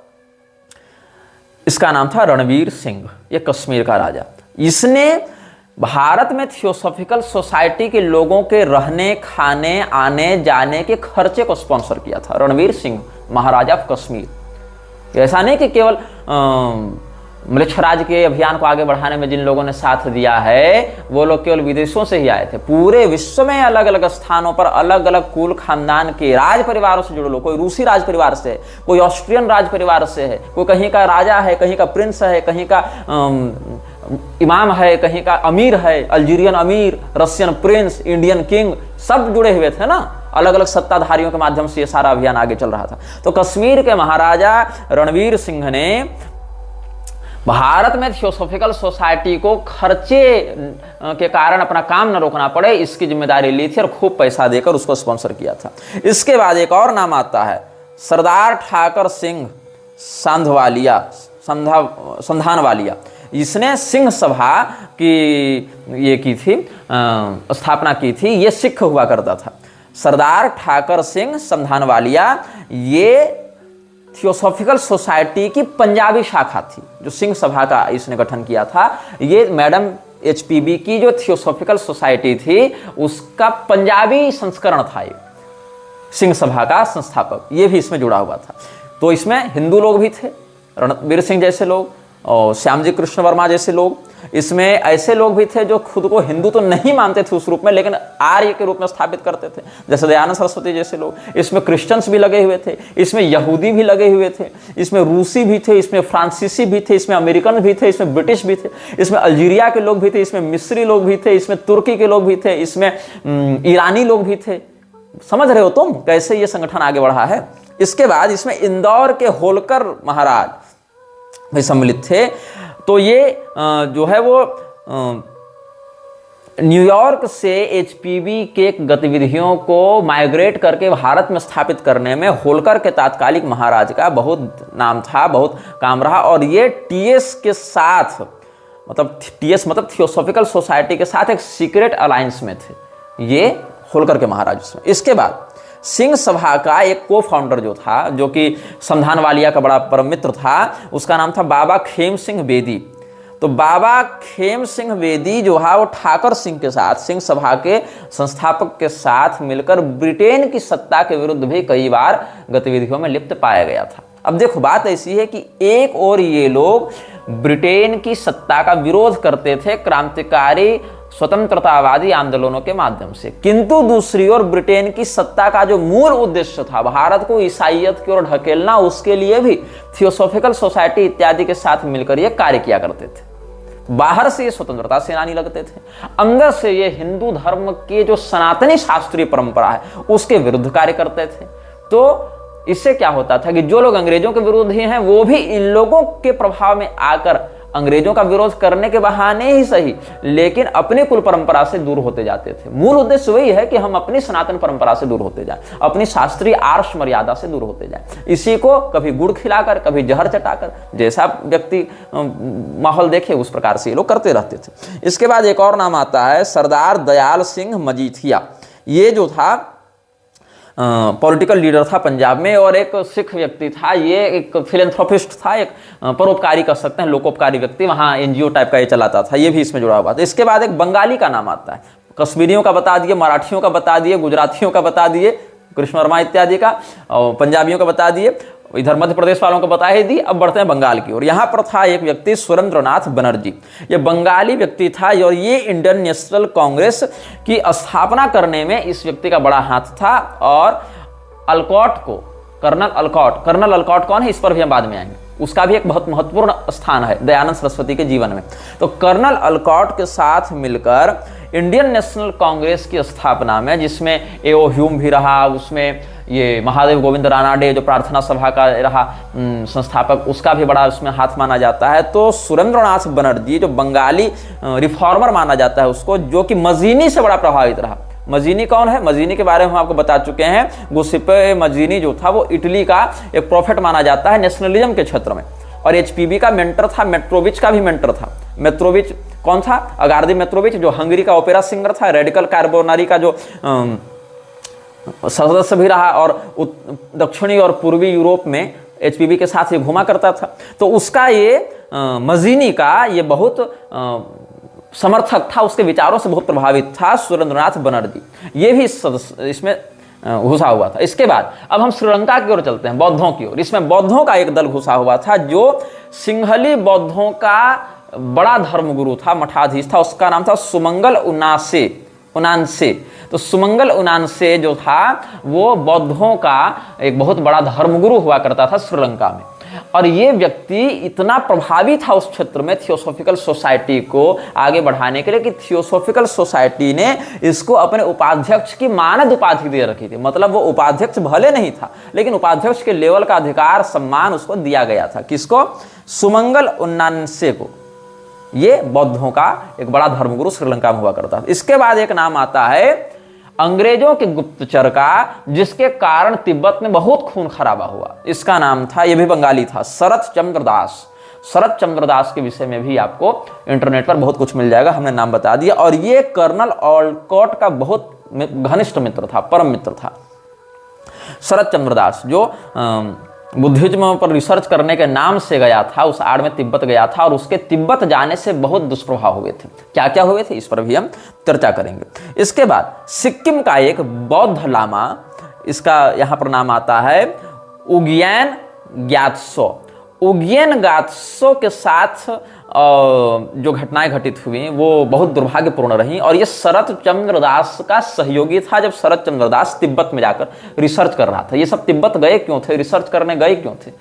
इसका नाम था रणवीर सिंह। ये कश्मीर का राजा, इसने भारत में थियोसॉफिकल सोसाइटी के लोगों के रहने, खाने, आने जाने के खर्चे को स्पॉन्सर किया था। रणवीर सिंह महाराजा ऑफ कश्मीर। ऐसा नहीं कि केवल मृक्षराज के अभियान को आगे बढ़ाने में जिन लोगों ने साथ दिया है वो लोग केवल विदेशों से ही आए थे। पूरे विश्व में अलग अलग स्थानों पर अलग अलग कुल खानदान के राज परिवारों से जुड़े लोग, कोई रूसी राज परिवार से है, कोई ऑस्ट्रियन राज परिवार से है, कोई कहीं का राजा है, कहीं का प्रिंस है, कहीं का इमाम है, कहीं का अमीर है, अल्जीरियन अमीर, रशियन प्रिंस, इंडियन किंग, सब जुड़े हुए थे ना। अलग अलग सत्ताधारियों के माध्यम से ये सारा अभियान आगे चल रहा था। तो कश्मीर के महाराजा रणवीर सिंह ने भारत में थियोसॉफिकल सोसाइटी को खर्चे के कारण अपना काम न रोकना पड़े, इसकी जिम्मेदारी ली थी और खूब पैसा देकर उसको स्पॉन्सर किया था। इसके बाद एक और नाम आता है सरदार ठाकर सिंह संधानवालिया। इसने सिंह सभा की स्थापना की थी। ये सिख हुआ करता था। सरदार ठाकर सिंह संधानवालिया ये थियोसॉफिकल सोसाइटी की पंजाबी शाखा थी, जो सिंह सभा का इसने गठन किया था। ये मैडम HPB की जो थियोसॉफिकल सोसाइटी थी उसका पंजाबी संस्करण था। ये सिंह सभा का संस्थापक ये भी इसमें जुड़ा हुआ था। तो इसमें हिंदू लोग भी थे, रणवीर सिंह जैसे लोग और श्यामजी कृष्ण वर्मा जैसे लोग। इसमें ऐसे लोग भी थे जो खुद को हिंदू तो नहीं मानते थे उस रूप में, लेकिन आर्य के रूप में स्थापित करते थे, जैसे दयानंद सरस्वती जैसे लोग। इसमें क्रिश्चियंस भी लगे हुए थे, इसमें यहूदी भी लगे हुए थे, इसमें रूसी भी थे, इसमें फ्रांसीसी भी थे, इसमें अमेरिकन भी थे, इसमें ब्रिटिश भी थे, इसमें अल्जीरिया के लोग भी थे, इसमें मिस्री लोग भी थे, इसमें तुर्की के लोग भी थे, इसमें ईरानी लोग भी थे। समझ रहे हो तुम कैसे ये संगठन आगे बढ़ा है। इसके बाद इसमें इंदौर के होलकर महाराज भी सम्मिलित थे। तो ये जो है वो न्यूयॉर्क से HPB के गतिविधियों को माइग्रेट करके भारत में स्थापित करने में होलकर के तात्कालिक महाराज का बहुत नाम था, बहुत काम रहा। और ये TS के साथ, मतलब TS मतलब थियोसॉफिकल सोसाइटी के साथ एक सीक्रेट अलायंस में थे ये होलकर के महाराज। इसके बाद सिंह सभा का एक को फाउंडर जो था, जो कि संधानवालिया का बड़ा परम मित्र था, उसका नाम था बाबा खेम सिंह बेदी। तो बाबा खेम सिंह बेदी जो है वो ठाकर सिंह के साथ, सिंह सभा के संस्थापक के साथ मिलकर ब्रिटेन की सत्ता के विरुद्ध भी कई बार गतिविधियों में लिप्त पाया गया था। अब देखो बात ऐसी है कि एक और ये लोग ब्रिटेन की सत्ता का विरोध करते थे क्रांतिकारी स्वतंत्रतावादी आंदोलनों के माध्यम से, किंतु दूसरी ओर ब्रिटेन की सत्ता का जो मूल उद्देश्य था भारत को ईसाईयत की ओर ढकेलना, उसके लिए भी थियोसॉफिकल सोसाइटी इत्यादि के साथ मिलकर ये कार्य किया करते थे। बाहर से ये स्वतंत्रता सेनानी लगते थे, अंदर से ये हिंदू धर्म के जो सनातनी शास्त्रीय परंपरा है उसके विरुद्ध कार्य करते थे। तो इससे क्या होता था कि जो लोग अंग्रेजों के विरुद्ध ही हैं वो भी इन लोगों के प्रभाव में आकर अंग्रेजों का विरोध करने के बहाने ही सही, लेकिन अपनी कुल परंपरा से दूर होते जाते थे। मूल उद्देश्य वही है कि हम अपनी सनातन परंपरा से दूर होते जाएं, अपनी शास्त्रीय आर्ष मर्यादा से दूर होते जाएं। इसी को कभी गुड़ खिलाकर, कभी जहर चटाकर, जैसा व्यक्ति माहौल देखे उस प्रकार से ये लोग करते रहते थे। इसके बाद एक और नाम आता है सरदार दयाल सिंह मजीठिया। ये जो था पॉलिटिकल लीडर था पंजाब में और एक सिख व्यक्ति था। ये एक फिलेंथ्रोपिस्ट था, एक परोपकारी कर सकते हैं, लोकोपकारी व्यक्ति। वहाँ एनजीओ टाइप का ये चलाता था, ये भी इसमें जुड़ा हुआ था। इसके बाद एक बंगाली का नाम आता है। कश्मीरियों का बता दिए, मराठियों का बता दिए, गुजरातियों का बता दिए, कृष्ण वर्मा इत्यादि का, और पंजाबियों का बता दिए, इधर मध्य प्रदेश वालों को बता ही दी। अब बढ़ते हैं बंगाल की ओर। यहाँ पर था एक व्यक्ति सुरेंद्रनाथ बनर्जी। ये बंगाली व्यक्ति था और ये इंडियन नेशनल कांग्रेस की स्थापना करने में इस व्यक्ति का बड़ा हाथ था। और अलकॉट को, कर्नल अलकॉट कौन है, इस पर भी हम बाद में आएंगे। उसका भी एक बहुत महत्वपूर्ण स्थान है दयानंद सरस्वती के जीवन में। तो कर्नल अलकॉट के साथ मिलकर इंडियन नेशनल कांग्रेस की स्थापना में, जिसमें एओ ह्यूम भी रहा, उसमें ये महादेव गोविंद रानाडे जो प्रार्थना सभा का रहा संस्थापक, उसका भी बड़ा उसमें हाथ माना जाता है। तो सुरेंद्रनाथ बनर्जी जो बंगाली रिफॉर्मर माना जाता है उसको, जो कि मजीनी से बड़ा प्रभावित रहा। मजीनी कौन है? मजीनी के बारे में हम आपको बता चुके हैं। गुसिप्पे मजीनी जो था वो इटली का एक प्रोफेट माना जाता है नेशनलिज्म के क्षेत्र में, और एचपीबी का मेंटर था। मेट्रोविच का भी मेंटर था। मेट्रोविच कौन था? अगार्दी मेट्रोविच, जो हंगरी का ओपेरा सिंगर था, रेडिकल कार्बोनारी का जो सदस्य भी रहा, और दक्षिणी और पूर्वी यूरोप में एचपीबी के साथ ये घुमा करता था। तो उसका ये मजीनी का ये बहुत समर्थक था, उसके विचारों से बहुत प्रभावित था सुरेंद्रनाथ बनर्जी। ये भी इसमें घुसा हुआ था। इसके बाद अब हम श्रीलंका की ओर चलते हैं, बौद्धों की ओर। इसमें बौद्धों का एक दल घुसा हुआ था जो सिंहली बौद्धों का बड़ा धर्मगुरु था, मठाधीश था। उसका नाम था सुमंगल उनानसे। तो सुमंगल उनानसे जो था वो बौद्धों का एक बहुत बड़ा धर्मगुरु हुआ करता था श्रीलंका में। और ये व्यक्ति इतना प्रभावी था उस क्षेत्र में थियोसॉफिकल सोसाइटी को आगे बढ़ाने के लिए कि थियोसॉफिकल सोसाइटी ने इसको अपने उपाध्यक्ष की मानद उपाधि दे रखी थी। मतलब वो उपाध्यक्ष भले नहीं था, लेकिन उपाध्यक्ष के लेवल का अधिकार सम्मान उसको दिया गया था। किसको? सुमंगल उन्नान्से को। ये बौद्धों का एक बड़ा धर्मगुरु श्रीलंका में हुआ करता था। इसके बाद एक नाम आता है अंग्रेजों के गुप्तचर का, जिसके कारण तिब्बत में बहुत खून खराबा हुआ। इसका नाम था, यह भी बंगाली था, शरत चंद्र दास। शरत चंद्र दास के विषय में भी आपको इंटरनेट पर बहुत कुछ मिल जाएगा, हमने नाम बता दिया। और ये कर्नल ऑलकॉट का बहुत घनिष्ठ मित्र था, परम मित्र था शरत चंद्र दास, जो बुद्धिज्म पर रिसर्च करने के नाम से गया था, उस आड़ में तिब्बत गया था, और उसके तिब्बत जाने से बहुत दुष्प्रभाव हुए थे। क्या क्या हुए थे इस पर भी हम चर्चा करेंगे। इसके बाद सिक्किम का एक बौद्ध लामा, इसका यहां पर नाम आता है उग्येन ग्यात्सो। उग्येन ग्यात्सो के साथ जो घटनाएं घटित हुई वो बहुत दुर्भाग्यपूर्ण रही, और ये शरत चंद्र दास का सहयोगी था। जब शरत चंद्र दास तिब्बत में जाकर रिसर्च कर रहा था, ये सब तिब्बत गए क्यों थे, रिसर्च करने गए क्यों थे,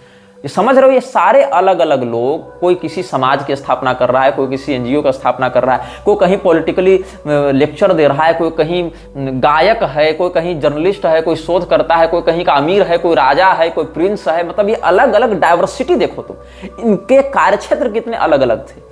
ये समझ रहे हो? ये सारे अलग अलग लोग, कोई किसी समाज की स्थापना कर रहा है, कोई किसी एनजीओ का स्थापना कर रहा है, कोई कहीं पॉलिटिकली लेक्चर दे रहा है, कोई कहीं गायक है, कोई कहीं जर्नलिस्ट है, कोई शोध करता है, कोई कहीं का अमीर है, कोई राजा है, कोई प्रिंस है। मतलब ये अलग अलग डाइवर्सिटी देखो तुम, इनके कार्यक्षेत्र कितने अलग अलग थे।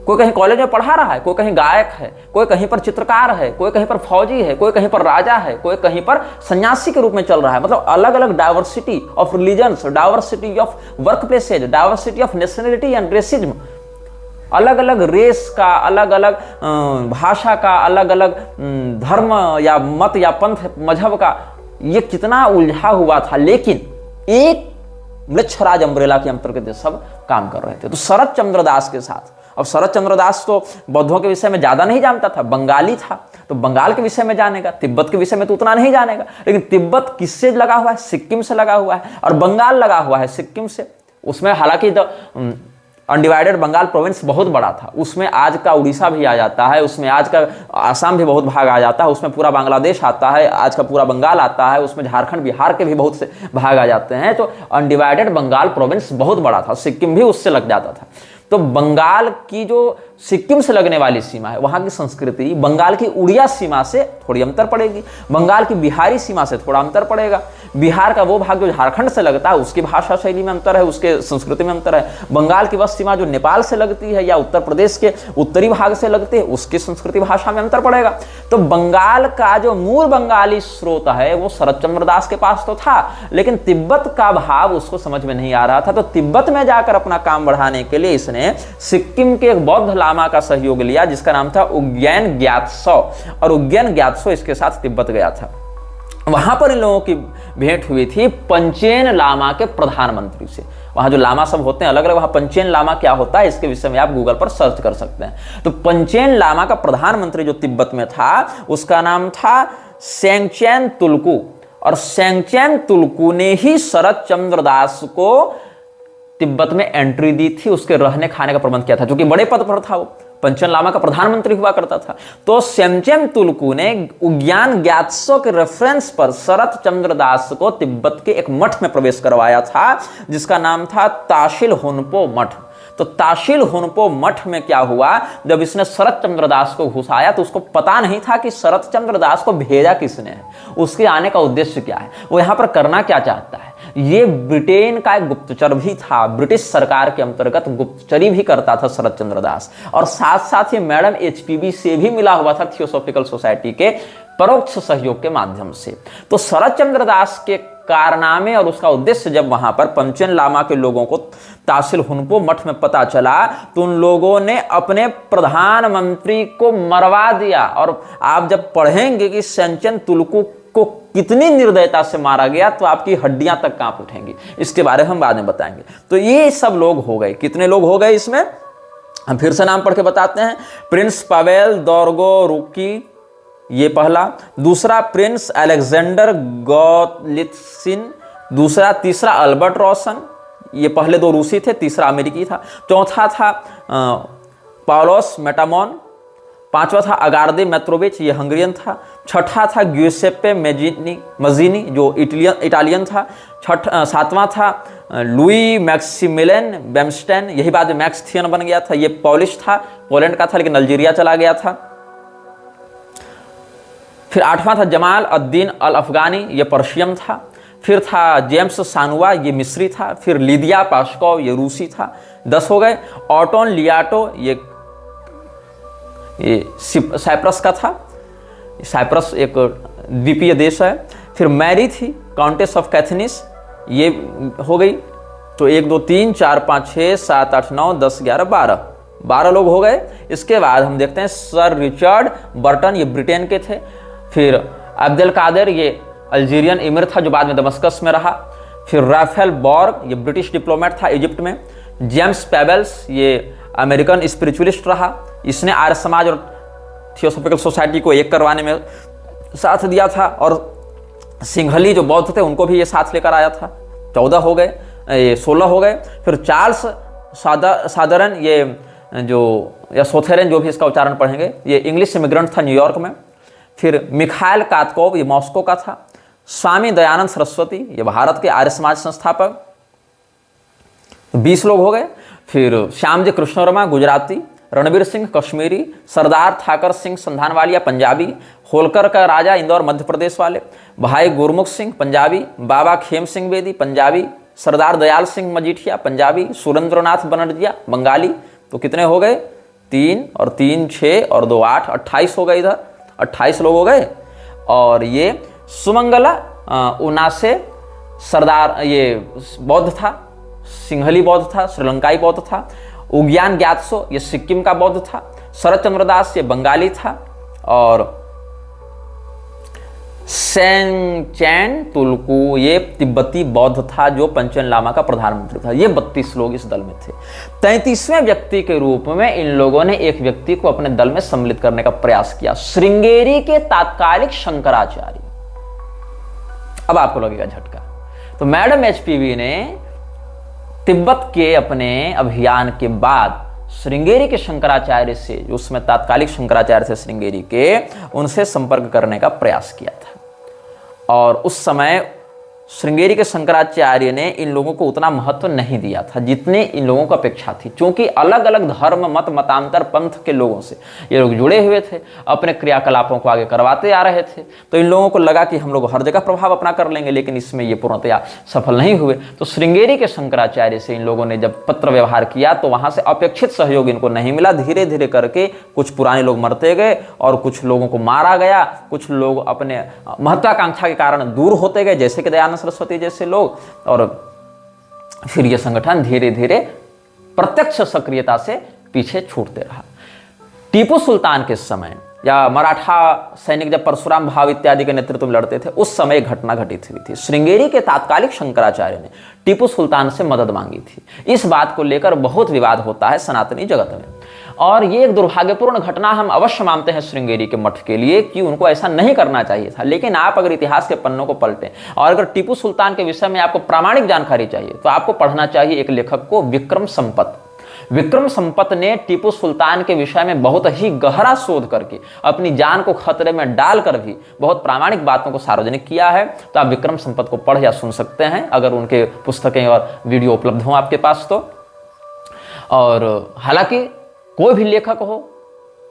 कोई कहीं कॉलेज में पढ़ा रहा है, कोई कहीं गायक है, कोई कहीं पर चित्रकार है, कोई कहीं पर फौजी है, कोई कहीं पर राजा है, कोई कहीं पर सन्यासी के रूप में चल रहा है। मतलब अलग अलग diversity of religions, diversity of work places, diversity of nationality and racism, अलग अलग रेस का, अलग अलग भाषा का, अलग अलग धर्म या मत या पंथ मजहब का, ये कितना उलझा हुआ था। लेकिन एक मृच्छराज अम्ब्रेला के अंतर्गत सब काम कर रहे थे। तो शरत चंद्र दास के साथ, अब शरत चंद्र दास तो बौद्धों के विषय में ज्यादा नहीं जानता था, बंगाली था, तो बंगाल के विषय में जानेगा, तिब्बत के विषय में तो उतना नहीं जानेगा। लेकिन तिब्बत किससे लगा हुआ है? सिक्किम से लगा हुआ है, और बंगाल लगा हुआ है सिक्किम से। उसमें हालांकि अनडिवाइडेड बंगाल प्रोविंस बहुत बड़ा था, उसमें आज का उड़ीसा भी आ जाता है, उसमें आज का आसाम भी बहुत भाग आ जाता है, उसमें पूरा बांग्लादेश आता है, आज का पूरा बंगाल आता है, उसमें झारखंड बिहार के भी बहुत से भाग आ जाते हैं। तो अनडिवाइडेड बंगाल प्रोविंस बहुत बड़ा था, सिक्किम भी उससे लग जाता था। तो बंगाल की जो सिक्किम से लगने वाली सीमा है, वहां की संस्कृति बंगाल की उड़िया सीमा से थोड़ी अंतर पड़ेगी, बंगाल की बिहारी सीमा से थोड़ा अंतर पड़ेगा, बिहार का वो भाग जो झारखंड से लगता है उसकी भाषा शैली में अंतर है, उसके संस्कृति में अंतर है, बंगाल की वह सीमा जो नेपाल से लगती है या उत्तर प्रदेश के उत्तरी भाग से लगती है उसकी संस्कृति भाषा में अंतर पड़ेगा। तो बंगाल का जो मूल बंगाली स्रोत है वो शरत चंद्र दास के पास तो था, लेकिन तिब्बत का भाव उसको समझ में नहीं आ रहा था। तो तिब्बत में जाकर अपना काम बढ़ाने के लिए इसने सिक्किम के एक बौद्ध लामा का सहयोग लिया जिसका नाम था उग्यन ग्यात्सो, और उग्यन ग्यात्सो इसके साथ तिब्बत गया था। वहां पर इन लोगों की भेंट हुई थी पंचेन लामा के प्रधानमंत्री से। वहां जो लामा सब होते हैं अलग अलग, वहां पंचेन लामा क्या होता है इसके विषय में आप गूगल पर सर्च कर सकते हैं। तो पंचेन लामा का प्रधानमंत्री जो तिब्बत में था उसका नाम था सेंगचेन तुलकू, और सेंगचेन तुलकू ने ही शरत चंद्र दास को तिब्बत में एंट्री दी थी, उसके रहने खाने का प्रबंध किया था, जो कि बड़े पद पर था, वो पंचेन लामा का प्रधानमंत्री हुआ करता था। तो सेंगचेन तुलकू ने उग्यान ग्यात्सो के रेफरेंस पर शरत चंद्र दास को तिब्बत के एक मठ में प्रवेश करवाया था जिसका नाम था ताशिल हुनपो मठ। तो ताशिल हुनपो मठ में क्या हुआ, जब इसने शरत चंद्र दास को घुसाया तो उसको पता नहीं था कि शरत चंद्र दास को भेजा किसने है, उसके आने का उद्देश्य क्या है, वो यहां पर करना क्या चाहता है। ये ब्रिटेन का एक गुप्तचर भी था, ब्रिटिश सरकार के अंतर्गत गुप्तचरी भी करता था शरत चंद्र दास, और साथ साथ ये मैडम एचपीवी से भी मिला हुआ था थियोसॉफिकल सोसाइटी के परोक्ष सहयोग के माध्यम से। तो शरत चंद्र दास के कारनामे और उसका उद्देश्य जब वहां पर पंचेन लामा के लोगों को ताशिल हुनपो मठ में पता चला तो उन लोगों ने अपने प्रधानमंत्री को मरवा दिया। और आप जब पढ़ेंगे कि सेंगचेन तुलकू को कितनी निर्दयता से मारा गया तो आपकी हड्डियां तक कांप उठेंगी, इसके बारे में हम बाद में बताएंगे। तो ये सब लोग हो गए, कितने लोग हो गए इसमें हम फिर से नाम पढ़ के बताते हैं। प्रिंस पावेल दोरगो रुकी, ये पहला, दूसरा प्रिंस अलेक्जेंडर गोलित्सिन, दूसरा, तीसरा अल्बर्ट रोशन, ये पहले दो रूसी थे, तीसरा अमेरिकी था, चौथा था पाउलोस मेटामोन, पांचवा था अगार्दे मेत्रोविच, ये हंगरियन था, छठा था ग्यूसेप्पे मजीनी जो इटालियन था, सातवां था लुई मैक्सिमिलियन बेमस्टेन, यही बाद में मैक्स थियन बन गया था, ये पॉलिश था, पोलैंड का था लेकिन अल्जीरिया चला गया था। फिर आठवां था जमाल अद्दीन अल अफगानी, ये पर्शियन था। फिर था जेम्स सानुआ, ये मिस्री था। फिर लिदिया पास्कोव, ये रूसी था। 10 हो गए। ऑटोन लियाटो, ये साइप्रस का था, साइप्रस एक द्वीपीय देश है। फिर मैरी थी काउंटेस ऑफ कैथनिस, ये हो गई। तो 1 2 3 4 5 6 7 8 9 10 11 12 लोग हो गए। इसके बाद हम देखते हैं सर रिचर्ड बर्टन, ये ब्रिटेन के थे। फिर अब्दुल कादिर, ये अल्जीरियन एमिर था जो बाद में दमस्कस में रहा। फिर राफेल बॉर्ग, ये ब्रिटिश डिप्लोमेट था इजिप्ट में। जेम्स पेबल्स, ये अमेरिकन स्पिरिचुअलिस्ट रहा, इसने आर्य समाज और थियोसॉफिकल सोसाइटी को एक करवाने में साथ दिया था। और सिंघली जो बौद्ध थे उनको भी ये साथ लेकर आया था। 14 हो गए, ये 16 हो गए। फिर चार्ल्स सादरन, ये जो या सोथेरन जो भी इसका उच्चारण पढ़ेंगे, ये इंग्लिश इमिग्रेंट था न्यूयॉर्क में। फिर मिखाइल कातकोव, ये मॉस्को का था। स्वामी दयानंद सरस्वती, ये भारत के आर्य समाज संस्थापक। 20 लोग हो गए। फिर श्यामजी कृष्ण वर्मा, गुजराती। रणबीर सिंह, कश्मीरी। सरदार ठाकर सिंह संधानवालिया, पंजाबी। होलकर का राजा, इंदौर, मध्य प्रदेश वाले। भाई गुरमुख सिंह, पंजाबी। बाबा खेम सिंह बेदी, पंजाबी। सरदार दयाल सिंह मजीठिया, पंजाबी। सुरेंद्रनाथ बनर्जिया, बंगाली। तो कितने हो गए? 3 और 3 6 और 2 8, 28 हो गए। इधर 28 लोग हो गए। और ये सुमंगला उनासे सरदार, ये बौद्ध था, सिंहली बौद्ध था, श्रीलंकाई बौद्ध था। उग्यान ग्यात्सो, ये सिक्किम का बौद्ध था। शरत चंद्र दास, ये बंगाली था। और सेंगचेन तुलकू, ये तिब्बती बौद्ध था जो पंचेन लामा का प्रधानमंत्री था। ये 32 लोग इस दल में थे। 33वें व्यक्ति के रूप में इन लोगों ने एक व्यक्ति को अपने दल में सम्मिलित करने का प्रयास किया, श्रृंगेरी के तात्कालिक शंकराचार्य। अब आपको लगेगा झटका। तो मैडम एचपीवी ने तिब्बत के अपने अभियान के बाद श्रृंगेरी के शंकराचार्य से, जो उसमें तात्कालिक शंकराचार्य थे श्रृंगेरी के, उनसे संपर्क करने का प्रयास किया था। और उस समय श्रृंगेरी के शंकराचार्य ने इन लोगों को उतना महत्व नहीं दिया था जितने इन लोगों को अपेक्षा थी, क्योंकि अलग अलग धर्म मत मतांतर पंथ के लोगों से ये लोग जुड़े हुए थे, अपने क्रियाकलापों को आगे करवाते आ रहे थे। तो इन लोगों को लगा कि हम लोग हर जगह प्रभाव अपना कर लेंगे, लेकिन इसमें ये पूर्णतया सफल नहीं हुए। तो श्रृंगेरी के शंकराचार्य से इन लोगों ने जब पत्र व्यवहार किया तो वहां से अपेक्षित सहयोग इनको नहीं मिला। धीरे धीरे करके कुछ पुराने लोग मरते गए और कुछ लोगों को मारा गया, कुछ लोग अपने महत्वाकांक्षा के कारण दूर होते गए, जैसे कि दयानंद सरस्वती जैसे लोग। और फिर यह संगठन धीरे धीरे प्रत्यक्ष सक्रियता से पीछे छूटते रहा। टीपू सुल्तान के समय या मराठा सैनिक जब परशुराम भाव इत्यादि के नेतृत्व में लड़ते थे, उस समय एक घटना घटित हुई थी। श्रृंगेरी के तात्कालिक शंकराचार्य ने टीपू सुल्तान से मदद मांगी थी। इस बात को लेकर बहुत विवाद होता है सनातनी जगत में, और ये एक दुर्भाग्यपूर्ण घटना हम अवश्य मानते हैं श्रृंगेरी के मठ के लिए कि उनको ऐसा नहीं करना चाहिए था। लेकिन आप अगर इतिहास के पन्नों को पलटें और अगर टीपू सुल्तान के विषय में आपको प्रामाणिक जानकारी चाहिए तो आपको पढ़ना चाहिए एक लेखक को, विक्रम संपत। विक्रम संपत ने टीपू सुल्तान के विषय में बहुत ही गहरा शोध करके अपनी जान को खतरे में डालकर भी बहुत प्रामाणिक बातों को सार्वजनिक किया है। तो आप विक्रम संपत को पढ़ या सुन सकते हैं अगर उनके पुस्तकें और वीडियो उपलब्ध हों आपके पास तो। और हालांकि कोई भी लेखक हो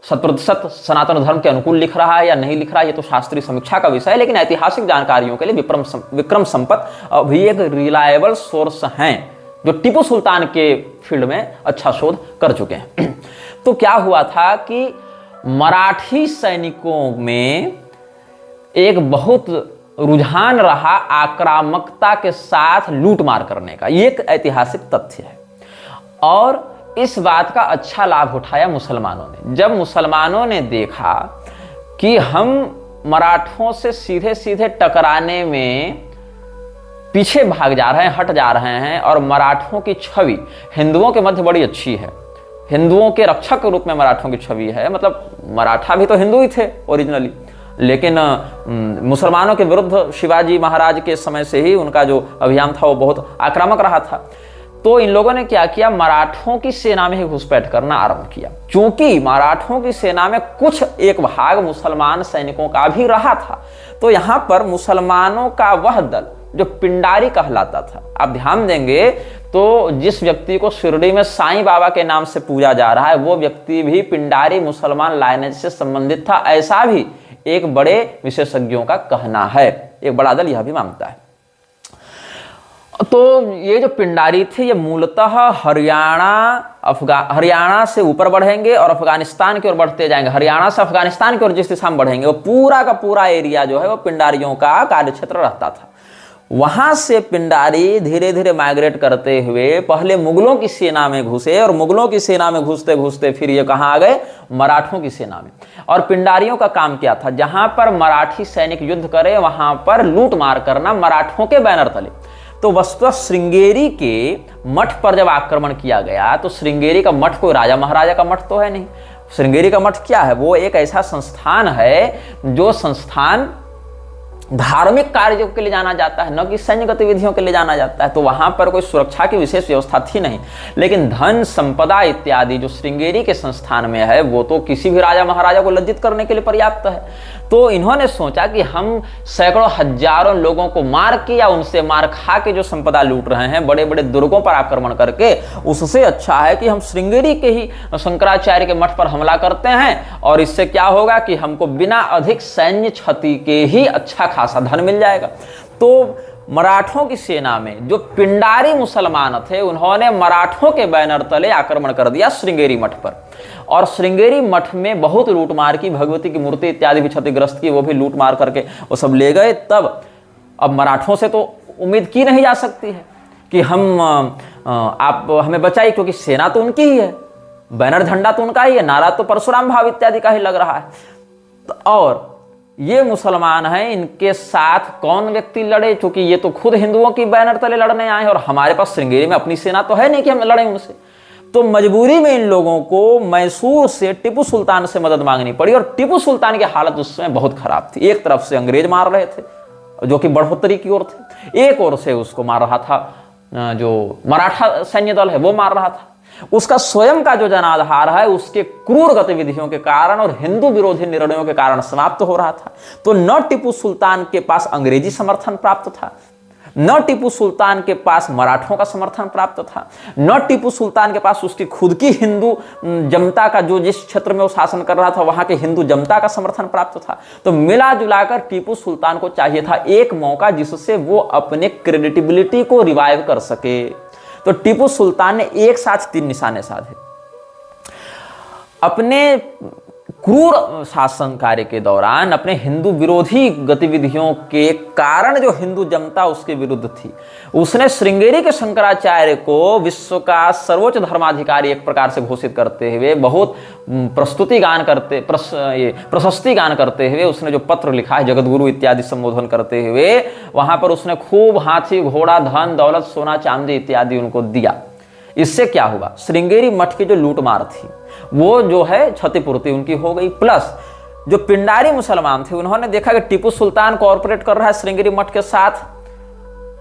100% सनातन धर्म के अनुकूल लिख रहा है या नहीं लिख रहा है ये तो शास्त्रीय समीक्षा का विषय है, लेकिन ऐतिहासिक जानकारियों के लिए विक्रम संपत अभी एक रिलायबल सोर्स हैं जो टीपू सुल्तान के फील्ड में अच्छा शोध कर चुके हैं। तो क्या हुआ था कि मराठी सैनिकों में एक बहुत रुझान रहा आक्रामकता के साथ लूटमार करने का, ये एक ऐतिहासिक तथ्य है। और इस बात का अच्छा लाभ उठाया मुसलमानों ने। जब मुसलमानों ने देखा कि हम मराठों से सीधे सीधे टकराने में पीछे भाग जा रहे हैं, हट जा रहे हैं, और मराठों की छवि हिंदुओं के मध्य बड़ी अच्छी है, हिंदुओं के रक्षक के रूप में मराठों की छवि है। मतलब मराठा भी तो हिंदू ही थे ओरिजिनली, लेकिन मुसलमानों के विरुद्ध शिवाजी महाराज के समय से ही उनका जो अभियान था वो बहुत आक्रामक रहा था। तो इन लोगों ने क्या किया, मराठों की सेना में ही घुसपैठ करना आरंभ किया। क्योंकि मराठों की सेना में कुछ एक भाग मुसलमान सैनिकों का भी रहा था, तो यहां पर मुसलमानों का वह दल जो पिंडारी कहलाता था, आप ध्यान देंगे तो जिस व्यक्ति को शिरडी में साईं बाबा के नाम से पूजा जा रहा है वो व्यक्ति भी पिंडारी मुसलमान लाइनेज से संबंधित था, ऐसा भी एक बड़े विशेषज्ञों का कहना है। एक बड़ा दल यह भी मानता है। तो ये जो पिंडारी थे ये मूलतः हरियाणा से ऊपर बढ़ेंगे और अफगानिस्तान की ओर बढ़ते जाएंगे। हरियाणा से अफगानिस्तान की ओर जिस दिशा में बढ़ेंगे वो पूरा का पूरा एरिया जो है वो पिंडारियों का कार्यक्षेत्र रहता था। वहां से पिंडारी धीरे धीरे माइग्रेट करते हुए पहले मुगलों की सेना में घुसे, और मुगलों की सेना में घुसते घुसते फिर ये कहां आ गए, मराठों की सेना में। और पिंडारियों का काम क्या था, जहां पर मराठी सैनिक युद्ध करे वहां पर लूट मार करना मराठों के बैनर तले। तो वस्तुतः श्रृंगेरी के मठ पर जब आक्रमण किया गया तो श्रृंगेरी का मठ कोई राजा महाराजा का मठ तो है नहीं। श्रृंगेरी का मठ क्या है, वो एक ऐसा संस्थान है जो संस्थान धार्मिक कार्यों के लिए जाना जाता है, न कि सैन्य गतिविधियों के लिए जाना जाता है। तो वहां पर कोई सुरक्षा की विशेष व्यवस्था थी नहीं, लेकिन धन संपदा इत्यादि जो श्रृंगेरी के संस्थान में है वो तो किसी भी राजा महाराजा को लज्जित करने के लिए पर्याप्त है। तो इन्होंने सोचा कि हम सैकड़ों हजारों लोगों को मार के या उनसे मार खा के जो संपदा लूट रहे हैं, बड़े बड़े दुर्गों पर आक्रमण करके, उससे अच्छा है कि हम श्रृंगेरी के ही शंकराचार्य के मठ पर हमला करते हैं, और इससे क्या होगा कि हमको बिना अधिक सैन्य क्षति के ही अच्छा खासा धन मिल जाएगा। तो मराठों की सेना में जो पिंडारी मुसलमान थे उन्होंने मराठों के बैनर तले आक्रमण कर दिया श्रृंगेरी मठ पर, और श्रृंगेरी मठ में बहुत लूटमार की, भगवती की मूर्ति इत्यादि भी क्षतिग्रस्त की, वो भी लूट मार करके वो सब ले गए। तब अब मराठों से तो उम्मीद की नहीं जा सकती है कि आप हमें बचाइए, क्योंकि सेना तो उनकी ही है, बैनर झंडा तो उनका ही है, नारा तो परशुराम भाव इत्यादि का ही लग रहा है। और ये मुसलमान हैं, इनके साथ कौन व्यक्ति लड़े, क्योंकि ये तो खुद हिंदुओं की बैनर तले लड़ने आए हैं और हमारे पास श्रृंगेरी में अपनी सेना तो है नहीं कि हम लड़ें उनसे। तो मजबूरी में इन लोगों को मैसूर से टीपू सुल्तान से मदद मांगनी पड़ी, और टीपू सुल्तान की हालत उस समय बहुत खराब थी। एक तरफ से अंग्रेज मार रहे थे जो कि बढ़ोतरी की ओर थे, एक ओर से उसको मार रहा था जो मराठा सैन्य दल है वो मार रहा था। उसका स्वयं का जो जनाधार है उसके क्रूर गतिविधियों के कारण और हिंदू विरोधी निर्णयों के कारण समाप्त हो रहा था। तो न टीपू सुल्तान के पास अंग्रेजी समर्थन प्राप्त था, न टीपू सुल्तान के पास मराठों का समर्थन प्राप्त था, न टीपू सुल्तान के पास उसकी खुद की हिंदू जनता का, जो जिस क्षेत्र में वो शासन कर रहा था वहां के हिंदू जनता का समर्थन प्राप्त था। तो मिला जुलाकर टीपू सुल्तान को चाहिए था एक मौका जिससे वो अपने क्रेडिटिबिलिटी को रिवाइव कर सके। तो टीपू सुल्तान ने एक साथ 3 निशाने साधे। अपने क्रूर शासन कार्य के दौरान अपने हिंदू विरोधी गतिविधियों के कारण जो हिंदू जनता उसके विरुद्ध थी, उसने श्रृंगेरी के शंकराचार्य को विश्व का सर्वोच्च धर्माधिकारी एक प्रकार से घोषित करते हुए, बहुत प्रशस्ति गान करते हुए उसने जो पत्र लिखा है, जगतगुरु इत्यादि संबोधन करते हुए, वहां पर उसने खूब हाथी घोड़ा धन दौलत सोना चांदी इत्यादि उनको दिया। इससे क्या हुआ, श्रृंगेरी मठ की जो लूटमार थी वो जो है क्षतिपूर्ति उनकी हो गई। प्लस जो पिंडारी मुसलमान थे उन्होंने देखा कि टीपू सुल्तान कोऑपरेट कर रहा है श्रृंगेरी मठ के साथ,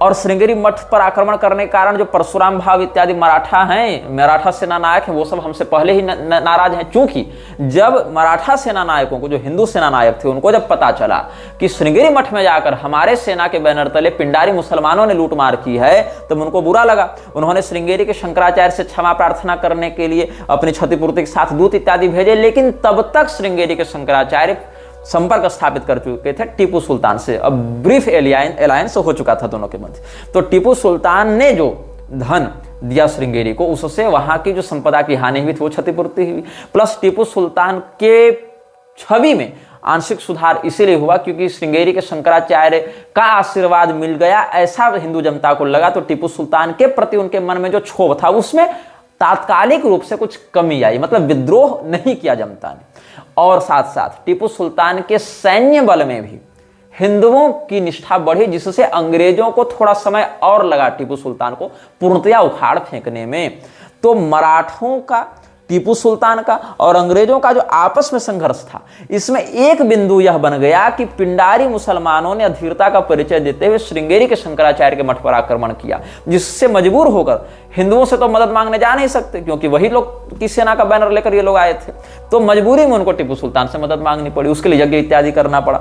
और श्रृंगेरी मठ पर आक्रमण करने के कारण जो परशुराम भाव इत्यादि मराठा सेना नायक हैं, वो सब हमसे पहले ही नाराज हैं। चूंकि जब मराठा सेना नायकों को, जो हिंदू सेना नायक थे, उनको जब पता चला कि श्रृंगेरी मठ में जाकर हमारे सेना के बैनर तले पिंडारी मुसलमानों ने लूटमार की है, तब उनको बुरा लगा। उन्होंने श्रृंगेरी के शंकराचार्य से क्षमा प्रार्थना करने के लिए अपनी क्षतिपूर्ति के साथ दूत इत्यादि भेजे, लेकिन तब तक श्रृंगेरी के शंकराचार्य संपर्क स्थापित कर चुके थे टीपू सुल्तान से। अब ब्रीफ एलायंस हो चुका था दोनों के मध्य। तो टीपू सुल्तान ने जो धन दिया श्रृंगेरी को, उससे वहां की जो संपदा की हानि हुई थी वो क्षतिपूर्ति हुई। प्लस टीपू सुल्तान के छवि में आंशिक सुधार इसीलिए हुआ क्योंकि श्रृंगेरी के शंकराचार्य का आशीर्वाद मिल गया, ऐसा हिंदू जनता को लगा। तो टीपू सुल्तान के प्रति उनके मन में जो क्षोभ था उसमें तात्कालिक रूप से कुछ कमी आई, मतलब विद्रोह नहीं किया जनता ने। और साथ साथ टीपू सुल्तान के सैन्य बल में भी हिंदुओं की निष्ठा बढ़ी, जिससे अंग्रेजों को थोड़ा समय और लगा टीपू सुल्तान को पूर्णतया उखाड़ फेंकने में। तो मराठों का, टीपू सुल्तान का और अंग्रेजों का जो आपस में संघर्ष था, इसमें एक बिंदु यह बन गया कि पिंडारी मुसलमानों ने अधीरता का परिचय देते हुए श्रृंगेरी के शंकराचार्य के मठ पर आक्रमण किया, जिससे मजबूर होकर हिंदुओं से तो मदद मांगने जा नहीं सकते क्योंकि वही लोग की सेना का बैनर लेकर ये लोग आए थे। तो मजबूरी में उनको टीपू सुल्तान से मदद मांगनी पड़ी, उसके लिए यज्ञ इत्यादि करना पड़ा।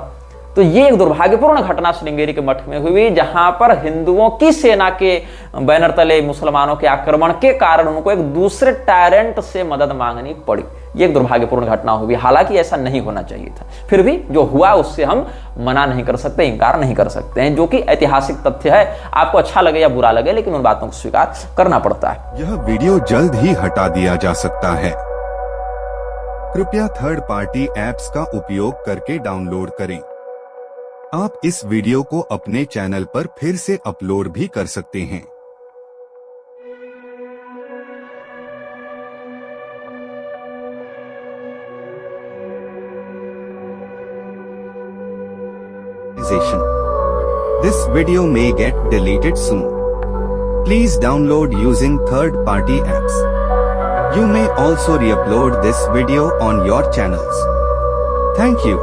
तो ये एक दुर्भाग्यपूर्ण घटना श्रृंगेरी के मठ में हुई, जहां पर हिंदुओं की सेना के बैनर तले मुसलमानों के आक्रमण के कारण उनको एक दूसरे टायरेंट से मदद मांगनी पड़ी। ये एक दुर्भाग्यपूर्ण घटना हुई, हालांकि ऐसा नहीं होना चाहिए था। फिर भी जो हुआ उससे हम मना नहीं कर सकते, इंकार नहीं कर सकते हैं, जो कि ऐतिहासिक तथ्य है। आपको अच्छा लगे या बुरा लगे, लेकिन उन बातों को स्वीकार करना पड़ता है। यह वीडियो जल्द ही हटा दिया जा सकता है। कृपया थर्ड पार्टी ऐप्स का उपयोग करके डाउनलोड करें। आप इस वीडियो को अपने चैनल पर फिर से अपलोड भी कर सकते हैं। This video may get deleted soon. Please download using third-party apps. You may also re-upload this video on your channels. Thank you.